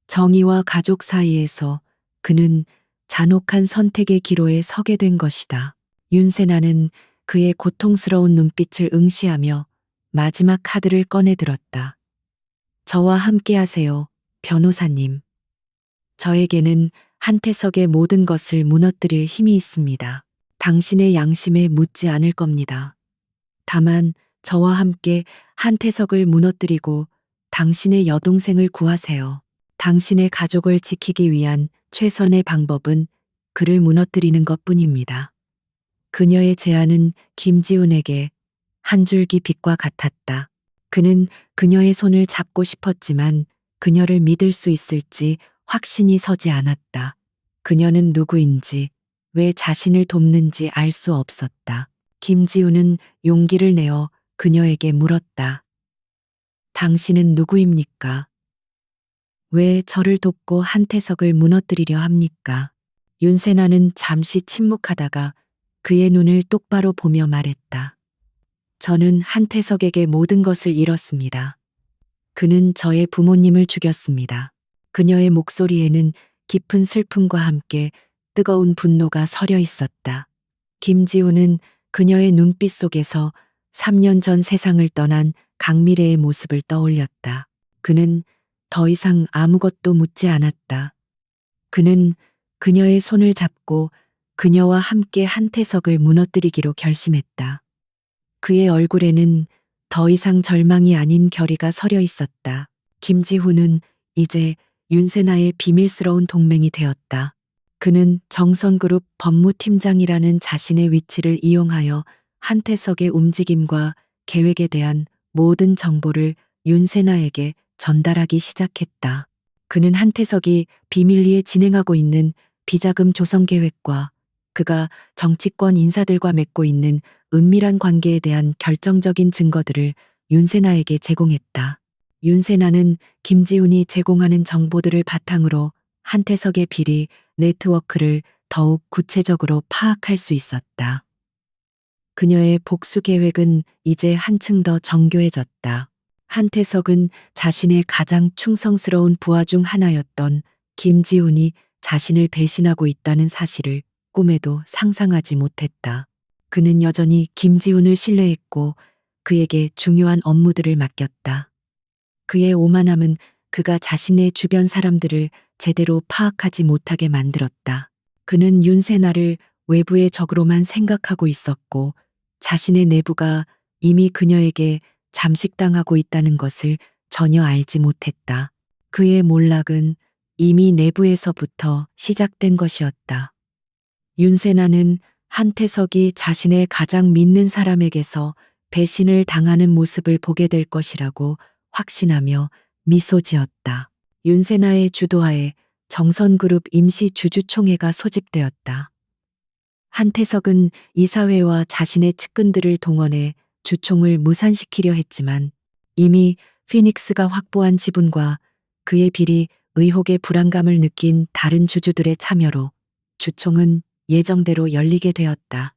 정의와 가족 사이에서 그는 잔혹한 선택의 기로에 서게 된 것이다. 윤세나는 그의 고통스러운 눈빛을 응시하며 마지막 카드를 꺼내 들었다. 저와 함께 하세요, 변호사님. 저에게는 한태석의 모든 것을 무너뜨릴 힘이 있습니다. 당신의 양심에 묻지 않을 겁니다. 다만 저와 함께 한태석을 무너뜨리고 당신의 여동생을 구하세요. 당신의 가족을 지키기 위한 최선의 방법은 그를 무너뜨리는 것뿐입니다. 그녀의 제안은 김지훈에게 한 줄기 빛과 같았다. 그는 그녀의 손을 잡고 싶었지만 그녀를 믿을 수 있을지 확신이 서지 않았다. 그녀는 누구인지, 왜 자신을 돕는지 알 수 없었다. 김지훈은 용기를 내어 그녀에게 물었다. 당신은 누구입니까? 왜 저를 돕고 한태석을 무너뜨리려 합니까? 윤세나는 잠시 침묵하다가 그의 눈을 똑바로 보며 말했다. 저는 한태석에게 모든 것을 잃었습니다. 그는 저의 부모님을 죽였습니다. 그녀의 목소리에는 깊은 슬픔과 함께 뜨거운 분노가 서려 있었다. 김지훈은 그녀의 눈빛 속에서 3년 전 세상을 떠난 강미래의 모습을 떠올렸다. 그는 더 이상 아무것도 묻지 않았다. 그는 그녀의 손을 잡고 그녀와 함께 한태석을 무너뜨리기로 결심했다. 그의 얼굴에는 더 이상 절망이 아닌 결의가 서려 있었다. 김지훈은 이제 윤세나의 비밀스러운 동맹이 되었다. 그는 정선그룹 법무팀장이라는 자신의 위치를 이용하여 한태석의 움직임과 계획에 대한 모든 정보를 윤세나에게 전달하기 시작했다. 그는 한태석이 비밀리에 진행하고 있는 비자금 조성 계획과 그가 정치권 인사들과 맺고 있는 은밀한 관계에 대한 결정적인 증거들을 윤세나에게 제공했다. 윤세나는 김지훈이 제공하는 정보들을 바탕으로 한태석의 비리 네트워크를 더욱 구체적으로 파악할 수 있었다. 그녀의 복수 계획은 이제 한층 더 정교해졌다. 한태석은 자신의 가장 충성스러운 부하 중 하나였던 김지훈이 자신을 배신하고 있다는 사실을 꿈에도 상상하지 못했다. 그는 여전히 김지훈을 신뢰했고 그에게 중요한 업무들을 맡겼다. 그의 오만함은 그가 자신의 주변 사람들을 제대로 파악하지 못하게 만들었다. 그는 윤세나를 외부의 적으로만 생각하고 있었고 자신의 내부가 이미 그녀에게 잠식당하고 있다는 것을 전혀 알지 못했다. 그의 몰락은 이미 내부에서부터 시작된 것이었다. 윤세나는 한태석이 자신의 가장 믿는 사람에게서 배신을 당하는 모습을 보게 될 것이라고 확신하며 미소 지었다. 윤세나의 주도하에 정선그룹 임시 주주총회가 소집되었다. 한태석은 이사회와 자신의 측근들을 동원해 주총을 무산시키려 했지만 이미 피닉스가 확보한 지분과 그의 비리 의혹의 불안감을 느낀 다른 주주들의 참여로 주총은 예정대로 열리게 되었다.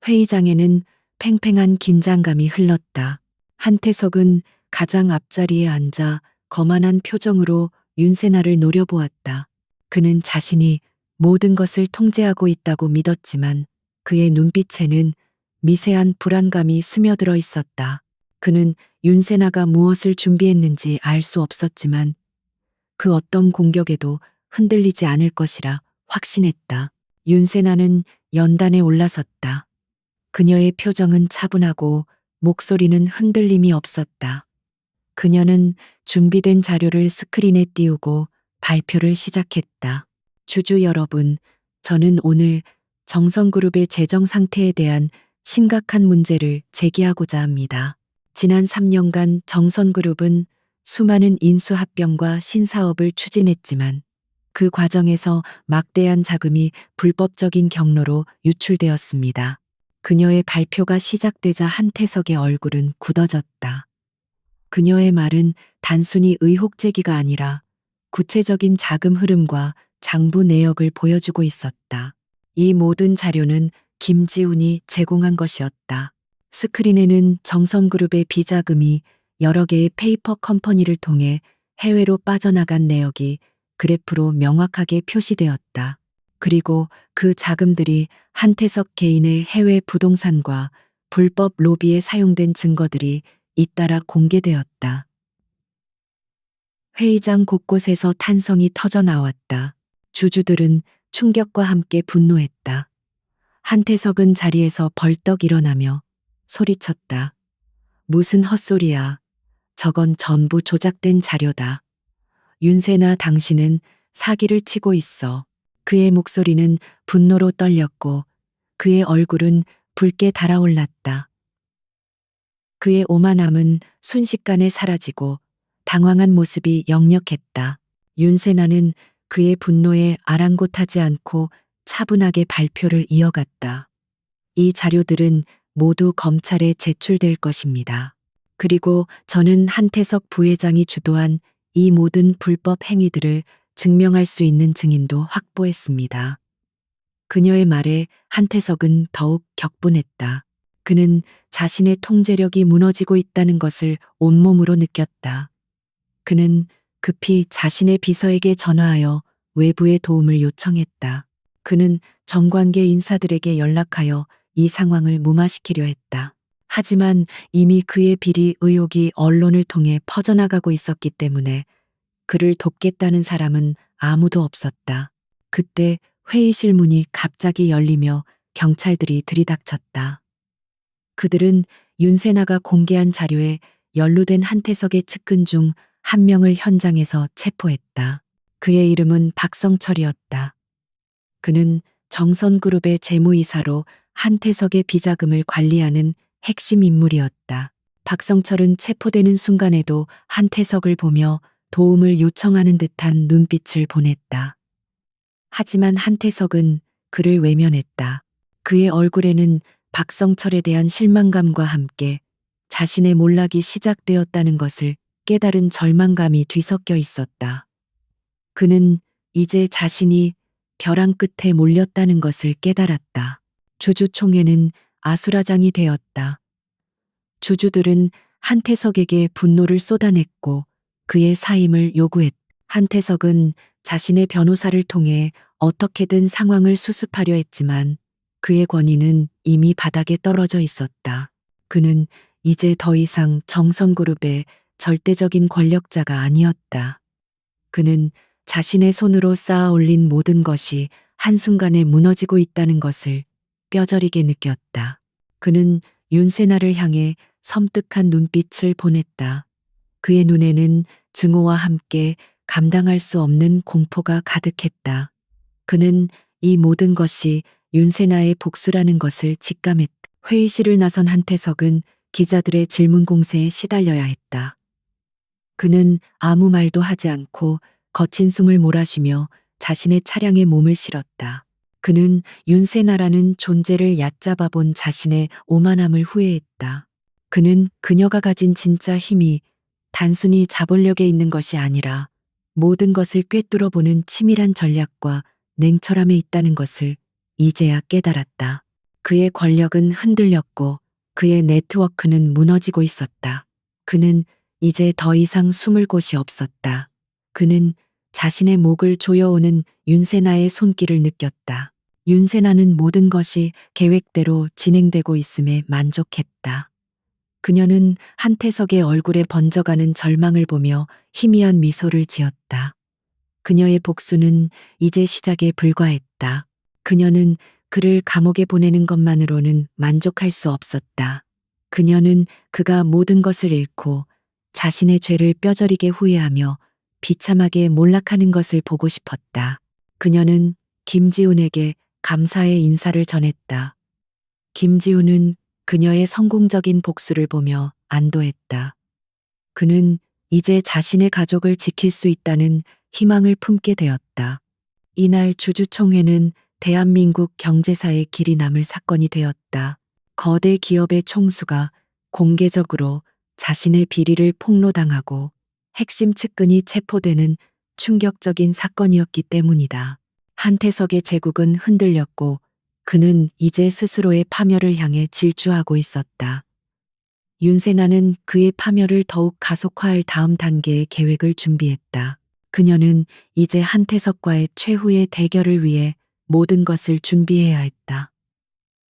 회의장에는 팽팽한 긴장감이 흘렀다. 한태석은 가장 앞자리에 앉아 거만한 표정으로 윤세나를 노려보았다. 그는 자신이 모든 것을 통제하고 있다고 믿었지만 그의 눈빛에는 미세한 불안감이 스며들어 있었다. 그는 윤세나가 무엇을 준비했는지 알 수 없었지만 그 어떤 공격에도 흔들리지 않을 것이라 확신했다. 윤세나는 연단에 올라섰다. 그녀의 표정은 차분하고 목소리는 흔들림이 없었다. 그녀는 준비된 자료를 스크린에 띄우고 발표를 시작했다. 주주 여러분, 저는 오늘 정성그룹의 재정 상태에 대한 심각한 문제를 제기하고자 합니다. 지난 3년간 정선그룹은 수많은 인수합병과 신사업을 추진했지만 그 과정에서 막대한 자금이 불법적인 경로로 유출되었습니다. 그녀의 발표가 시작되자 한태석의 얼굴은 굳어졌다. 그녀의 말은 단순히 의혹 제기가 아니라 구체적인 자금 흐름과 장부 내역을 보여주고 있었다. 이 모든 자료는 김지훈이 제공한 것이었다. 스크린에는 정성그룹의 비자금이 여러 개의 페이퍼 컴퍼니를 통해 해외로 빠져나간 내역이 그래프로 명확하게 표시되었다. 그리고 그 자금들이 한태석 개인의 해외 부동산과 불법 로비에 사용된 증거들이 잇따라 공개되었다. 회의장 곳곳에서 탄성이 터져 나왔다. 주주들은 충격과 함께 분노했다. 한태석은 자리에서 벌떡 일어나며 소리쳤다. 무슨 헛소리야. 저건 전부 조작된 자료다. 윤세나 당신은 사기를 치고 있어. 그의 목소리는 분노로 떨렸고 그의 얼굴은 붉게 달아올랐다. 그의 오만함은 순식간에 사라지고 당황한 모습이 역력했다. 윤세나는 그의 분노에 아랑곳하지 않고 차분하게 발표를 이어갔다. 이 자료들은 모두 검찰에 제출될 것입니다. 그리고 저는 한태석 부회장이 주도한 이 모든 불법 행위들을 증명할 수 있는 증인도 확보했습니다. 그녀의 말에 한태석은 더욱 격분했다. 그는 자신의 통제력이 무너지고 있다는 것을 온몸으로 느꼈다. 그는 급히 자신의 비서에게 전화하여 외부의 도움을 요청했다. 그는 정관계 인사들에게 연락하여 이 상황을 무마시키려 했다. 하지만 이미 그의 비리 의혹이 언론을 통해 퍼져나가고 있었기 때문에 그를 돕겠다는 사람은 아무도 없었다. 그때 회의실 문이 갑자기 열리며 경찰들이 들이닥쳤다. 그들은 윤세나가 공개한 자료에 연루된 한태석의 측근 중 한 명을 현장에서 체포했다. 그의 이름은 박성철이었다. 그는 정선그룹의 재무이사로 한태석의 비자금을 관리하는 핵심 인물이었다. 박성철은 체포되는 순간에도 한태석을 보며 도움을 요청하는 듯한 눈빛을 보냈다. 하지만 한태석은 그를 외면했다. 그의 얼굴에는 박성철에 대한 실망감과 함께 자신의 몰락이 시작되었다는 것을 깨달은 절망감이 뒤섞여 있었다. 그는 이제 자신이 벼랑 끝에 몰렸다는 것을 깨달았다. 주주총회는 아수라장이 되었다. 주주들은 한태석에게 분노를 쏟아냈고 그의 사임을 요구했다. 한태석은 자신의 변호사를 통해 어떻게든 상황을 수습하려 했지만 그의 권위는 이미 바닥에 떨어져 있었다. 그는 이제 더 이상 정성그룹의 절대적인 권력자가 아니었다. 그는 자신의 손으로 쌓아 올린 모든 것이 한순간에 무너지고 있다는 것을 뼈저리게 느꼈다. 그는 윤세나를 향해 섬뜩한 눈빛을 보냈다. 그의 눈에는 증오와 함께 감당할 수 없는 공포가 가득했다. 그는 이 모든 것이 윤세나의 복수라는 것을 직감했다. 회의실을 나선 한태석은 기자들의 질문 공세에 시달려야 했다. 그는 아무 말도 하지 않고 거친 숨을 몰아쉬며 자신의 차량에 몸을 실었다. 그는 윤세나라는 존재를 얕잡아 본 자신의 오만함을 후회했다. 그는 그녀가 가진 진짜 힘이 단순히 자본력에 있는 것이 아니라 모든 것을 꿰뚫어 보는 치밀한 전략과 냉철함에 있다는 것을 이제야 깨달았다. 그의 권력은 흔들렸고 그의 네트워크는 무너지고 있었다. 그는 이제 더 이상 숨을 곳이 없었다. 그는 자신의 목을 조여오는 윤세나의 손길을 느꼈다. 윤세나는 모든 것이 계획대로 진행되고 있음에 만족했다. 그녀는 한태석의 얼굴에 번져가는 절망을 보며 희미한 미소를 지었다. 그녀의 복수는 이제 시작에 불과했다. 그녀는 그를 감옥에 보내는 것만으로는 만족할 수 없었다. 그녀는 그가 모든 것을 잃고 자신의 죄를 뼈저리게 후회하며 비참하게 몰락하는 것을 보고 싶었다. 그녀는 김지훈에게 감사의 인사를 전했다. 김지훈은 그녀의 성공적인 복수를 보며 안도했다. 그는 이제 자신의 가족을 지킬 수 있다는 희망을 품게 되었다. 이날 주주총회는 대한민국 경제사의 길이 남을 사건이 되었다. 거대 기업의 총수가 공개적으로 자신의 비리를 폭로당하고 핵심 측근이 체포되는 충격적인 사건이었기 때문이다. 한태석의 제국은 흔들렸고 그는 이제 스스로의 파멸을 향해 질주하고 있었다. 윤세나는 그의 파멸을 더욱 가속화할 다음 단계의 계획을 준비했다. 그녀는 이제 한태석과의 최후의 대결을 위해 모든 것을 준비해야 했다.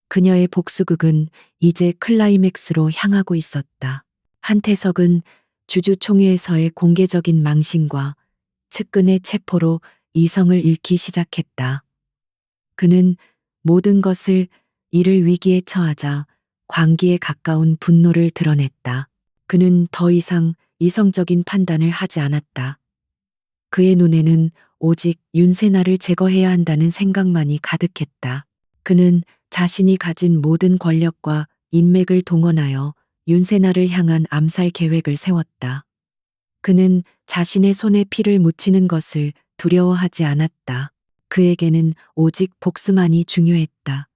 그녀의 복수극은 이제 클라이맥스로 향하고 있었다. 한태석은 주주총회에서의 공개적인 망신과 측근의 체포로 이성을 잃기 시작했다. 그는 모든 것을 잃을 위기에 처하자 광기에 가까운 분노를 드러냈다. 그는 더 이상 이성적인 판단을 하지 않았다. 그의 눈에는 오직 윤세나를 제거해야 한다는 생각만이 가득했다. 그는 자신이 가진 모든 권력과 인맥을 동원하여 윤세나를 향한 암살 계획을 세웠다. 그는 자신의 손에 피를 묻히는 것을 두려워하지 않았다. 그에게는 오직 복수만이 중요했다.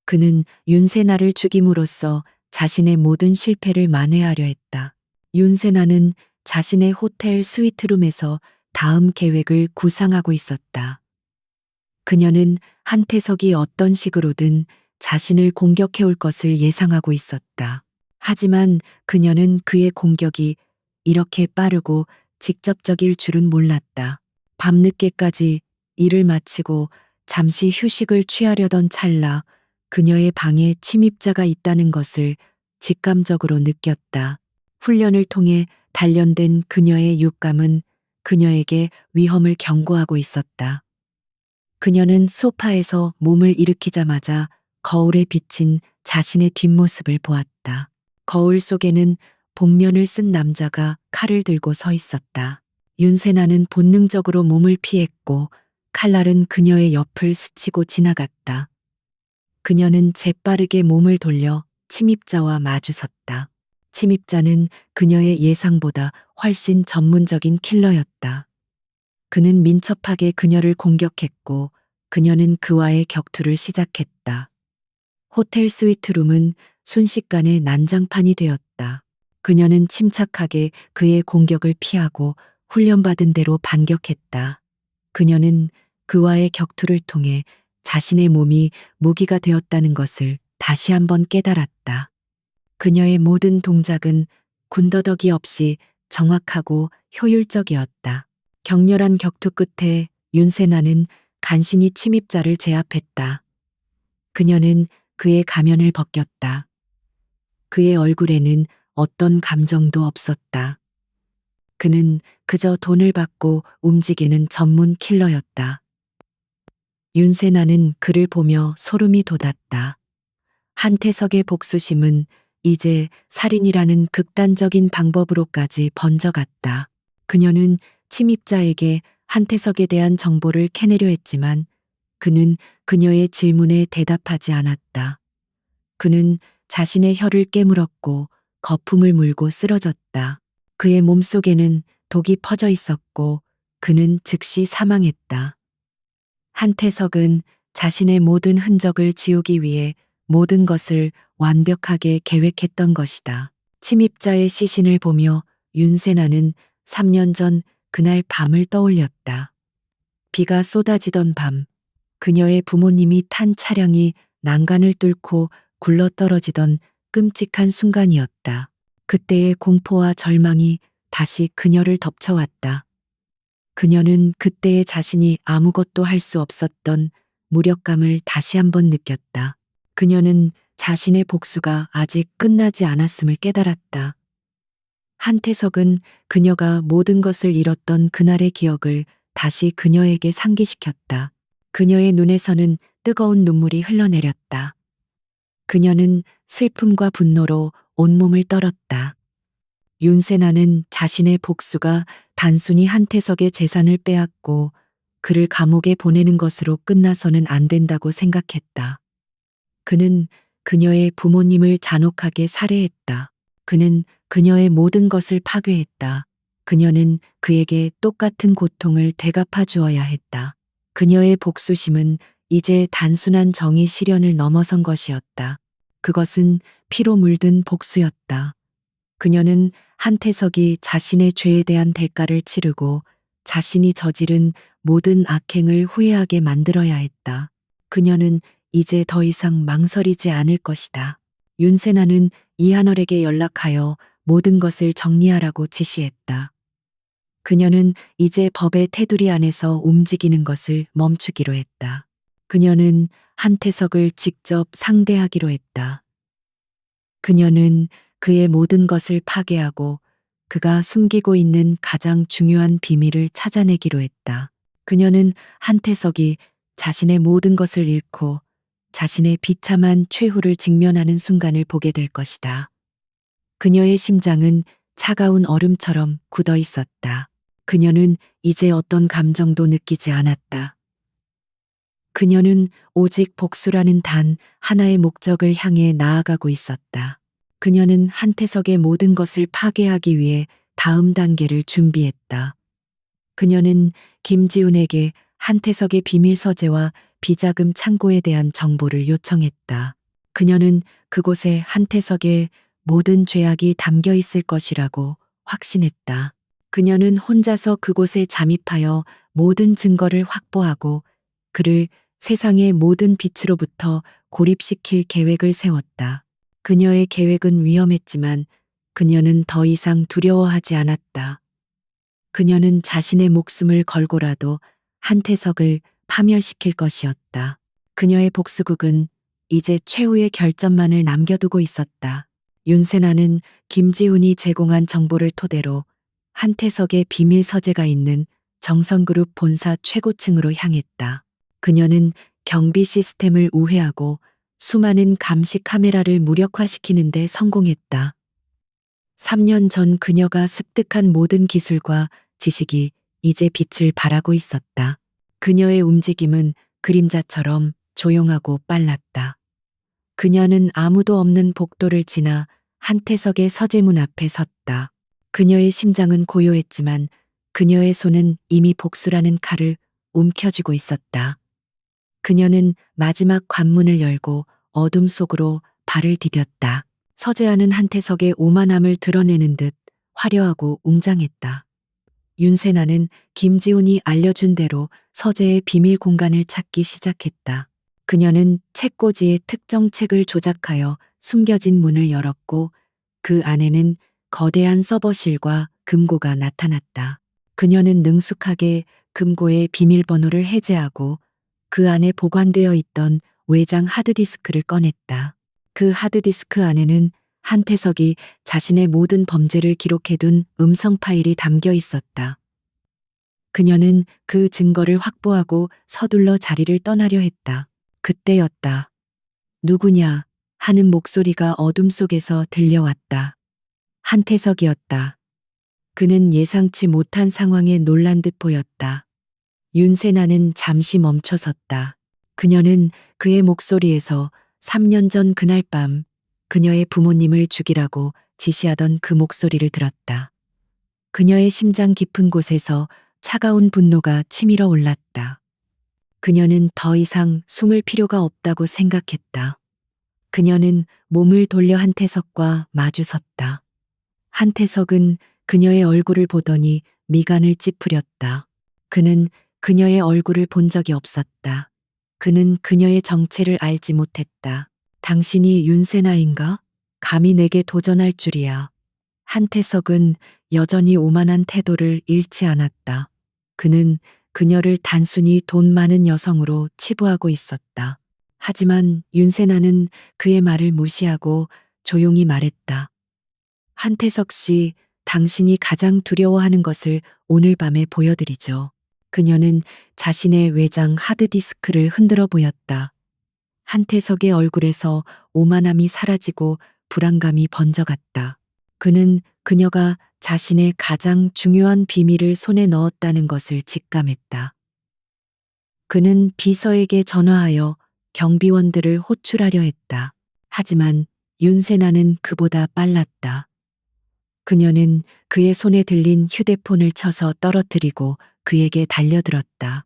그는 윤세나를 죽임으로써 자신의 모든 실패를 만회하려 했다. 윤세나는 자신의 호텔 스위트룸에서 다음 계획을 구상하고 있었다. 그녀는 한태석이 어떤 식으로든 자신을 공격해올 것을 예상하고 있었다. 하지만 그녀는 그의 공격이 이렇게 빠르고 직접적일 줄은 몰랐다. 밤늦게까지 일을 마치고 잠시 휴식을 취하려던 찰나 그녀의 방에 침입자가 있다는 것을 직감적으로 느꼈다. 훈련을 통해 단련된 그녀의 육감은 그녀에게 위험을 경고하고 있었다. 그녀는 소파에서 몸을 일으키자마자 거울에 비친 자신의 뒷모습을 보았다. 거울 속에는 복면을 쓴 남자가 칼을 들고 서 있었다. 윤세나는 본능적으로 몸을 피했고 칼날은 그녀의 옆을 스치고 지나갔다. 그녀는 재빠르게 몸을 돌려 침입자와 마주섰다. 침입자는 그녀의 예상보다 훨씬 전문적인 킬러였다. 그는 민첩하게 그녀를 공격했고 그녀는 그와의 격투를 시작했다. 호텔 스위트룸은 순식간에 난장판이 되었다. 그녀는 침착하게 그의 공격을 피하고 훈련받은 대로 반격했다. 그녀는 그와의 격투를 통해 자신의 몸이 무기가 되었다는 것을 다시 한번 깨달았다. 그녀의 모든 동작은 군더더기 없이 정확하고 효율적이었다. 격렬한 격투 끝에 윤세나는 간신히 침입자를 제압했다. 그녀는 그의 가면을 벗겼다. 그의 얼굴에는 어떤 감정도 없었다. 그는 그저 돈을 받고 움직이는 전문 킬러였다. 윤세나는 그를 보며 소름이 돋았다. 한태석의 복수심은 이제 살인이라는 극단적인 방법으로까지 번져갔다. 그녀는 침입자에게 한태석에 대한 정보를 캐내려 했지만 그는 그녀의 질문에 대답하지 않았다. 그는 자신의 혀를 깨물었고 거품을 물고 쓰러졌다. 그의 몸속에는 독이 퍼져 있었고 그는 즉시 사망했다. 한태석은 자신의 모든 흔적을 지우기 위해 모든 것을 완벽하게 계획했던 것이다. 침입자의 시신을 보며 윤세나는 3년 전 그날 밤을 떠올렸다. 비가 쏟아지던 밤, 그녀의 부모님이 탄 차량이 난간을 뚫고 굴러떨어지던 끔찍한 순간이었다. 그때의 공포와 절망이 다시 그녀를 덮쳐왔다. 그녀는 그때의 자신이 아무것도 할 수 없었던 무력감을 다시 한번 느꼈다. 그녀는 자신의 복수가 아직 끝나지 않았음을 깨달았다. 한태석은 그녀가 모든 것을 잃었던 그날의 기억을 다시 그녀에게 상기시켰다. 그녀의 눈에서는 뜨거운 눈물이 흘러내렸다. 그녀는 슬픔과 분노로 온몸을 떨었다. 윤세나는 자신의 복수가 단순히 한태석의 재산을 빼앗고 그를 감옥에 보내는 것으로 끝나서는 안 된다고 생각했다. 그는 그녀의 부모님을 잔혹하게 살해했다. 그는 그녀의 모든 것을 파괴했다. 그녀는 그에게 똑같은 고통을 되갚아 주어야 했다. 그녀의 복수심은 이제 단순한 정의 실현을 넘어선 것이었다. 그것은 피로 물든 복수였다. 그녀는 한태석이 자신의 죄에 대한 대가를 치르고 자신이 저지른 모든 악행을 후회하게 만들어야 했다. 그녀는 이제 더 이상 망설이지 않을 것이다. 윤세나는 이한월에게 연락하여 모든 것을 정리하라고 지시했다. 그녀는 이제 법의 테두리 안에서 움직이는 것을 멈추기로 했다. 그녀는 한태석을 직접 상대하기로 했다. 그녀는 그의 모든 것을 파괴하고 그가 숨기고 있는 가장 중요한 비밀을 찾아내기로 했다. 그녀는 한태석이 자신의 모든 것을 잃고 자신의 비참한 최후를 직면하는 순간을 보게 될 것이다. 그녀의 심장은 차가운 얼음처럼 굳어 있었다. 그녀는 이제 어떤 감정도 느끼지 않았다. 그녀는 오직 복수라는 단 하나의 목적을 향해 나아가고 있었다. 그녀는 한태석의 모든 것을 파괴하기 위해 다음 단계를 준비했다. 그녀는 김지훈에게 한태석의 비밀 서재와 비자금 창고에 대한 정보를 요청했다. 그녀는 그곳에 한태석의 모든 죄악이 담겨 있을 것이라고 확신했다. 그녀는 혼자서 그곳에 잠입하여 모든 증거를 확보하고 그를 세상의 모든 빛으로부터 고립시킬 계획을 세웠다. 그녀의 계획은 위험했지만 그녀는 더 이상 두려워하지 않았다. 그녀는 자신의 목숨을 걸고라도 한태석을 파멸시킬 것이었다. 그녀의 복수극은 이제 최후의 결점만을 남겨두고 있었다. 윤세나는 김지훈이 제공한 정보를 토대로 한태석의 비밀 서재가 있는 정성그룹 본사 최고층으로 향했다. 그녀는 경비 시스템을 우회하고 수많은 감시 카메라를 무력화시키는 데 성공했다. 3년 전 그녀가 습득한 모든 기술과 지식이 이제 빛을 발하고 있었다. 그녀의 움직임은 그림자처럼 조용하고 빨랐다. 그녀는 아무도 없는 복도를 지나 한태석의 서재문 앞에 섰다. 그녀의 심장은 고요했지만 그녀의 손은 이미 복수라는 칼을 움켜쥐고 있었다. 그녀는 마지막 관문을 열고 어둠 속으로 발을 디뎠다. 서재 안은 한태석의 오만함을 드러내는 듯 화려하고 웅장했다. 윤세나는 김지훈이 알려준 대로 서재의 비밀 공간을 찾기 시작했다. 그녀는 책꽂이에 특정 책을 조작하여 숨겨진 문을 열었고 그 안에는 거대한 서버실과 금고가 나타났다. 그녀는 능숙하게 금고의 비밀번호를 해제하고 그 안에 보관되어 있던 외장 하드디스크를 꺼냈다. 그 하드디스크 안에는 한태석이 자신의 모든 범죄를 기록해둔 음성 파일이 담겨 있었다. 그녀는 그 증거를 확보하고 서둘러 자리를 떠나려 했다. 그때였다. 누구냐 하는 목소리가 어둠 속에서 들려왔다. 한태석이었다. 그는 예상치 못한 상황에 놀란 듯 보였다. 윤세나는 잠시 멈춰섰다. 그녀는 그의 목소리에서 3년 전 그날 밤 그녀의 부모님을 죽이라고 지시하던 그 목소리를 들었다. 그녀의 심장 깊은 곳에서 차가운 분노가 치밀어 올랐다. 그녀는 더 이상 숨을 필요가 없다고 생각했다. 그녀는 몸을 돌려 한태석과 마주 섰다. 한태석은 그녀의 얼굴을 보더니 미간을 찌푸렸다. 그는 그녀의 얼굴을 본 적이 없었다. 그는 그녀의 정체를 알지 못했다. 당신이 윤세나인가? 감히 내게 도전할 줄이야. 한태석은 여전히 오만한 태도를 잃지 않았다. 그는 그녀를 단순히 돈 많은 여성으로 치부하고 있었다. 하지만 윤세나는 그의 말을 무시하고 조용히 말했다. 한태석 씨, 당신이 가장 두려워하는 것을 오늘 밤에 보여드리죠. 그녀는 자신의 외장 하드디스크를 흔들어 보였다. 한태석의 얼굴에서 오만함이 사라지고 불안감이 번져갔다. 그는 그녀가 자신의 가장 중요한 비밀을 손에 넣었다는 것을 직감했다. 그는 비서에게 전화하여 경비원들을 호출하려 했다. 하지만 윤세나는 그보다 빨랐다. 그녀는 그의 손에 들린 휴대폰을 쳐서 떨어뜨리고 그에게 달려들었다.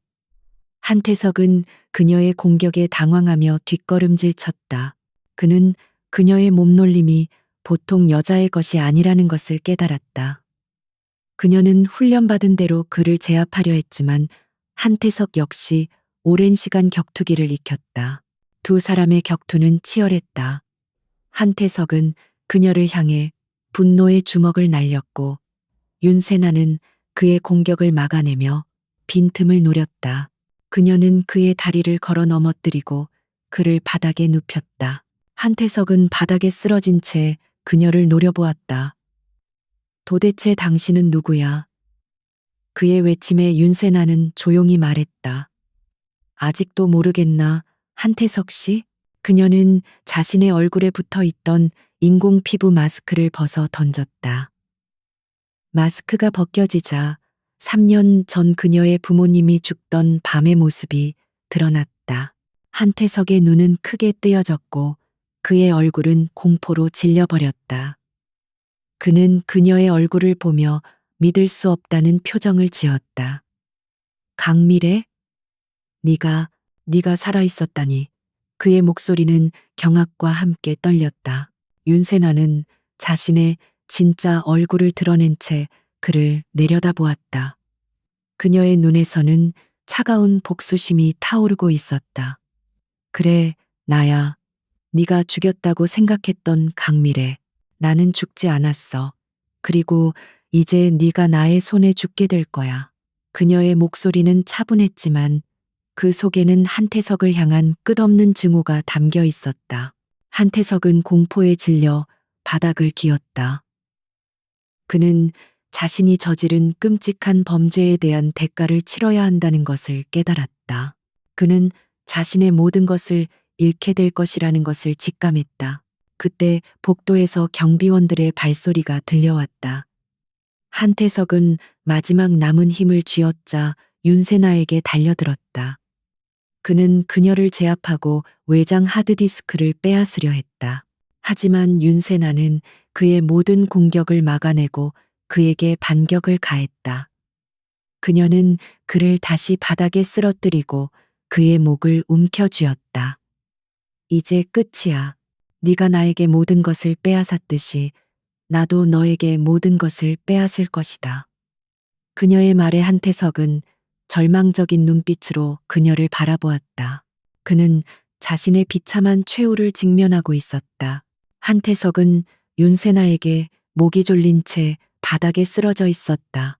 한태석은 그녀의 공격에 당황하며 뒷걸음질 쳤다. 그는 그녀의 몸놀림이 보통 여자의 것이 아니라는 것을 깨달았다. 그녀는 훈련받은 대로 그를 제압하려 했지만 한태석 역시 오랜 시간 격투기를 익혔다. 두 사람의 격투는 치열했다. 한태석은 그녀를 향해 분노의 주먹을 날렸고 윤세나는 그의 공격을 막아내며 빈틈을 노렸다. 그녀는 그의 다리를 걸어 넘어뜨리고 그를 바닥에 눕혔다. 한태석은 바닥에 쓰러진 채 그녀를 노려보았다. 도대체 당신은 누구야? 그의 외침에 윤세나는 조용히 말했다. 아직도 모르겠나, 한태석 씨? 그녀는 자신의 얼굴에 붙어 있던 인공 피부 마스크를 벗어 던졌다. 마스크가 벗겨지자 3년 전 그녀의 부모님이 죽던 밤의 모습이 드러났다. 한태석의 눈은 크게 뜨여졌고 그의 얼굴은 공포로 질려버렸다. 그는 그녀의 얼굴을 보며 믿을 수 없다는 표정을 지었다. 강미래? 네가 살아있었다니. 그의 목소리는 경악과 함께 떨렸다. 윤세나는 자신의 진짜 얼굴을 드러낸 채 그를 내려다보았다. 그녀의 눈에서는 차가운 복수심이 타오르고 있었다. 그래, 나야. 네가 죽였다고 생각했던 강미래. 나는 죽지 않았어. 그리고 이제 네가 나의 손에 죽게 될 거야. 그녀의 목소리는 차분했지만 그 속에는 한태석을 향한 끝없는 증오가 담겨 있었다. 한태석은 공포에 질려 바닥을 기었다. 그는 자신이 저지른 끔찍한 범죄에 대한 대가를 치러야 한다는 것을 깨달았다. 그는 자신의 모든 것을 잃게 될 것이라는 것을 직감했다. 그때 복도에서 경비원들의 발소리가 들려왔다. 한태석은 마지막 남은 힘을 쥐어짜 윤세나에게 달려들었다. 그는 그녀를 제압하고 외장 하드디스크를 빼앗으려 했다. 하지만 윤세나는 그의 모든 공격을 막아내고 그에게 반격을 가했다. 그녀는 그를 다시 바닥에 쓰러뜨리고 그의 목을 움켜쥐었다. 이제 끝이야. 네가 나에게 모든 것을 빼앗았듯이 나도 너에게 모든 것을 빼앗을 것이다. 그녀의 말에 한태석은 절망적인 눈빛으로 그녀를 바라보았다. 그는 자신의 비참한 최후를 직면하고 있었다. 한태석은 윤세나에게 목이 졸린 채 바닥에 쓰러져 있었다.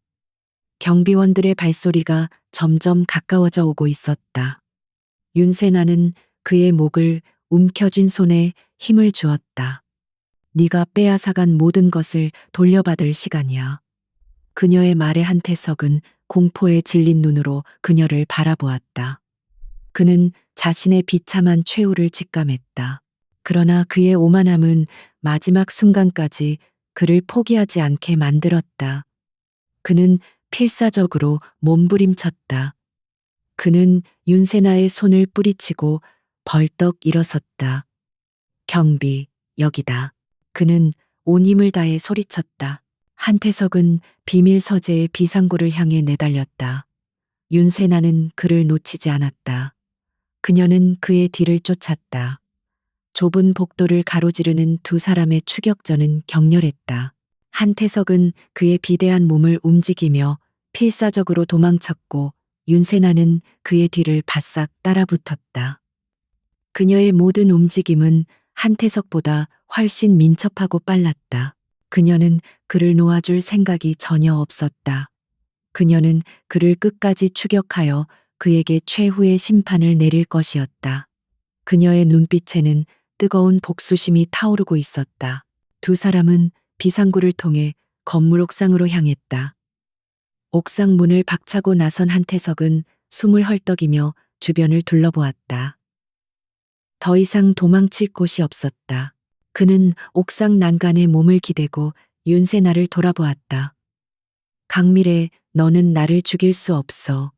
경비원들의 발소리가 점점 가까워져 오고 있었다. 윤세나는 그의 목을 움켜쥔 손에 힘을 주었다. 네가 빼앗아간 모든 것을 돌려받을 시간이야. 그녀의 말에 한태석은 공포에 질린 눈으로 그녀를 바라보았다. 그는 자신의 비참한 최후를 직감했다. 그러나 그의 오만함은 마지막 순간까지 그를 포기하지 않게 만들었다. 그는 필사적으로 몸부림쳤다. 그는 윤세나의 손을 뿌리치고 벌떡 일어섰다. 경비, 여기다. 그는 온 힘을 다해 소리쳤다. 한태석은 비밀 서재의 비상구를 향해 내달렸다. 윤세나는 그를 놓치지 않았다. 그녀는 그의 뒤를 쫓았다. 좁은 복도를 가로지르는 두 사람의 추격전은 격렬했다. 한태석은 그의 비대한 몸을 움직이며 필사적으로 도망쳤고 윤세나는 그의 뒤를 바싹 따라붙었다. 그녀의 모든 움직임은 한태석보다 훨씬 민첩하고 빨랐다. 그녀는 그를 놓아줄 생각이 전혀 없었다. 그녀는 그를 끝까지 추격하여 그에게 최후의 심판을 내릴 것이었다. 그녀의 눈빛에는 뜨거운 복수심이 타오르고 있었다. 두 사람은 비상구를 통해 건물 옥상으로 향했다. 옥상 문을 박차고 나선 한태석은 숨을 헐떡이며 주변을 둘러보았다. 더 이상 도망칠 곳이 없었다. 그는 옥상 난간에 몸을 기대고 윤세나를 돌아보았다. 강미래, 너는 나를 죽일 수 없어.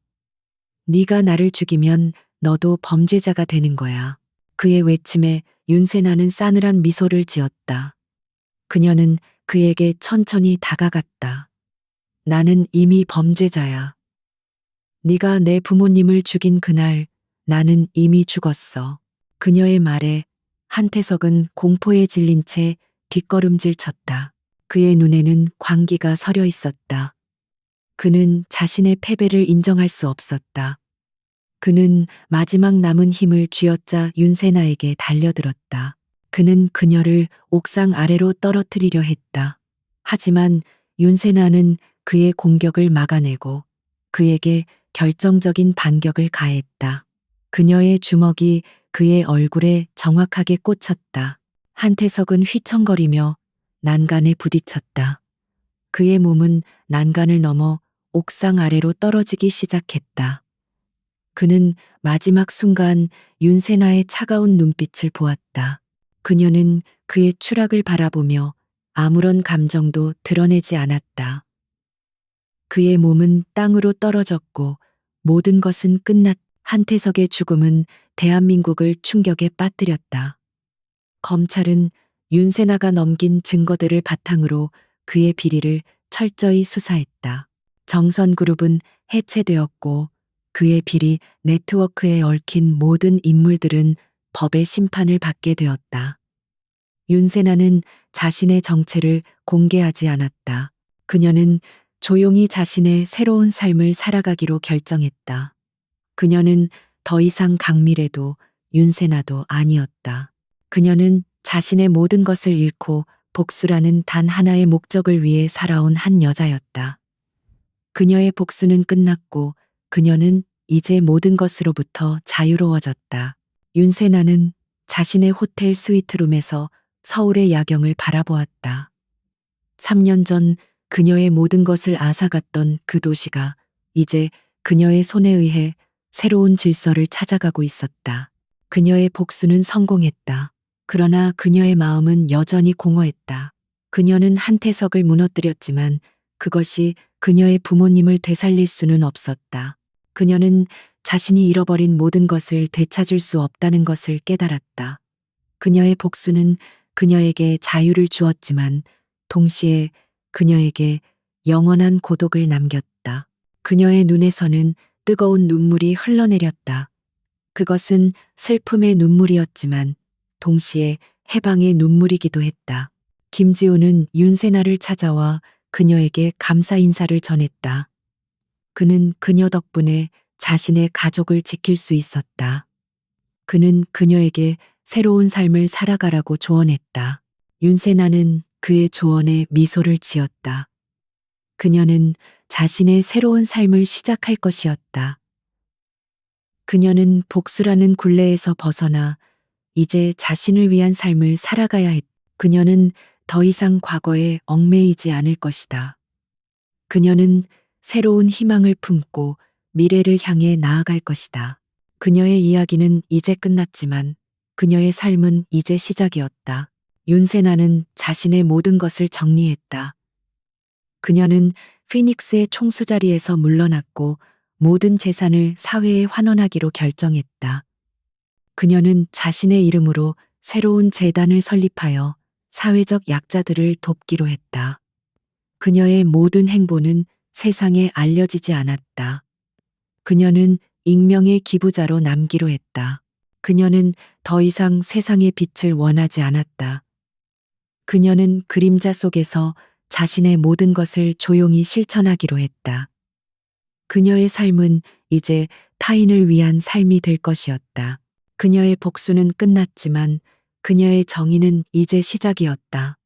네가 나를 죽이면 너도 범죄자가 되는 거야. 그의 외침에 윤세나는 싸늘한 미소를 지었다. 그녀는 그에게 천천히 다가갔다. 나는 이미 범죄자야. 네가 내 부모님을 죽인 그날 나는 이미 죽었어. 그녀의 말에 한태석은 공포에 질린 채 뒷걸음질 쳤다. 그의 눈에는 광기가 서려 있었다. 그는 자신의 패배를 인정할 수 없었다. 그는 마지막 남은 힘을 쥐어짜 윤세나에게 달려들었다. 그는 그녀를 옥상 아래로 떨어뜨리려 했다. 하지만 윤세나는 그의 공격을 막아내고 그에게 결정적인 반격을 가했다. 그녀의 주먹이 그의 얼굴에 정확하게 꽂혔다. 한태석은 휘청거리며 난간에 부딪혔다. 그의 몸은 난간을 넘어 옥상 아래로 떨어지기 시작했다. 그는 마지막 순간 윤세나의 차가운 눈빛을 보았다. 그녀는 그의 추락을 바라보며 아무런 감정도 드러내지 않았다. 그의 몸은 땅으로 떨어졌고 모든 것은 끝났다. 한태석의 죽음은 대한민국을 충격에 빠뜨렸다. 검찰은 윤세나가 넘긴 증거들을 바탕으로 그의 비리를 철저히 수사했다. 정선그룹은 해체되었고 그의 비리 네트워크에 얽힌 모든 인물들은 법의 심판을 받게 되었다. 윤세나는 자신의 정체를 공개하지 않았다. 그녀는 조용히 자신의 새로운 삶을 살아가기로 결정했다. 그녀는 더 이상 강미래도 윤세나도 아니었다. 그녀는 자신의 모든 것을 잃고 복수라는 단 하나의 목적을 위해 살아온 한 여자였다. 그녀의 복수는 끝났고 그녀는 이제 모든 것으로부터 자유로워졌다. 윤세나는 자신의 호텔 스위트룸에서 서울의 야경을 바라보았다. 3년 전 그녀의 모든 것을 앗아갔던 그 도시가 이제 그녀의 손에 의해 새로운 질서를 찾아가고 있었다. 그녀의 복수는 성공했다. 그러나 그녀의 마음은 여전히 공허했다. 그녀는 한태석을 무너뜨렸지만 그것이 그녀의 부모님을 되살릴 수는 없었다. 그녀는 자신이 잃어버린 모든 것을 되찾을 수 없다는 것을 깨달았다. 그녀의 복수는 그녀에게 자유를 주었지만 동시에 그녀에게 영원한 고독을 남겼다. 그녀의 눈에서는 뜨거운 눈물이 흘러내렸다. 그것은 슬픔의 눈물이었지만 동시에 해방의 눈물이기도 했다. 김지우는 윤세나를 찾아와 그녀에게 감사 인사를 전했다. 그는 그녀 덕분에 자신의 가족을 지킬 수 있었다. 그는 그녀에게 새로운 삶을 살아가라고 조언했다. 윤세나는 그의 조언에 미소를 지었다. 그녀는 자신의 새로운 삶을 시작할 것이었다. 그녀는 복수라는 굴레에서 벗어나 이제 자신을 위한 삶을 살아가야 했다. 그녀는 더 이상 과거에 얽매이지 않을 것이다. 그녀는 새로운 희망을 품고 미래를 향해 나아갈 것이다. 그녀의 이야기는 이제 끝났지만 그녀의 삶은 이제 시작이었다. 윤세나는 자신의 모든 것을 정리했다. 그녀는 피닉스의 총수자리에서 물러났고 모든 재산을 사회에 환원하기로 결정했다. 그녀는 자신의 이름으로 새로운 재단을 설립하여 사회적 약자들을 돕기로 했다. 그녀의 모든 행보는 세상에 알려지지 않았다. 그녀는 익명의 기부자로 남기로 했다. 그녀는 더 이상 세상의 빛을 원하지 않았다. 그녀는 그림자 속에서 자신의 모든 것을 조용히 실천하기로 했다. 그녀의 삶은 이제 타인을 위한 삶이 될 것이었다. 그녀의 복수는 끝났지만 그녀의 정의는 이제 시작이었다.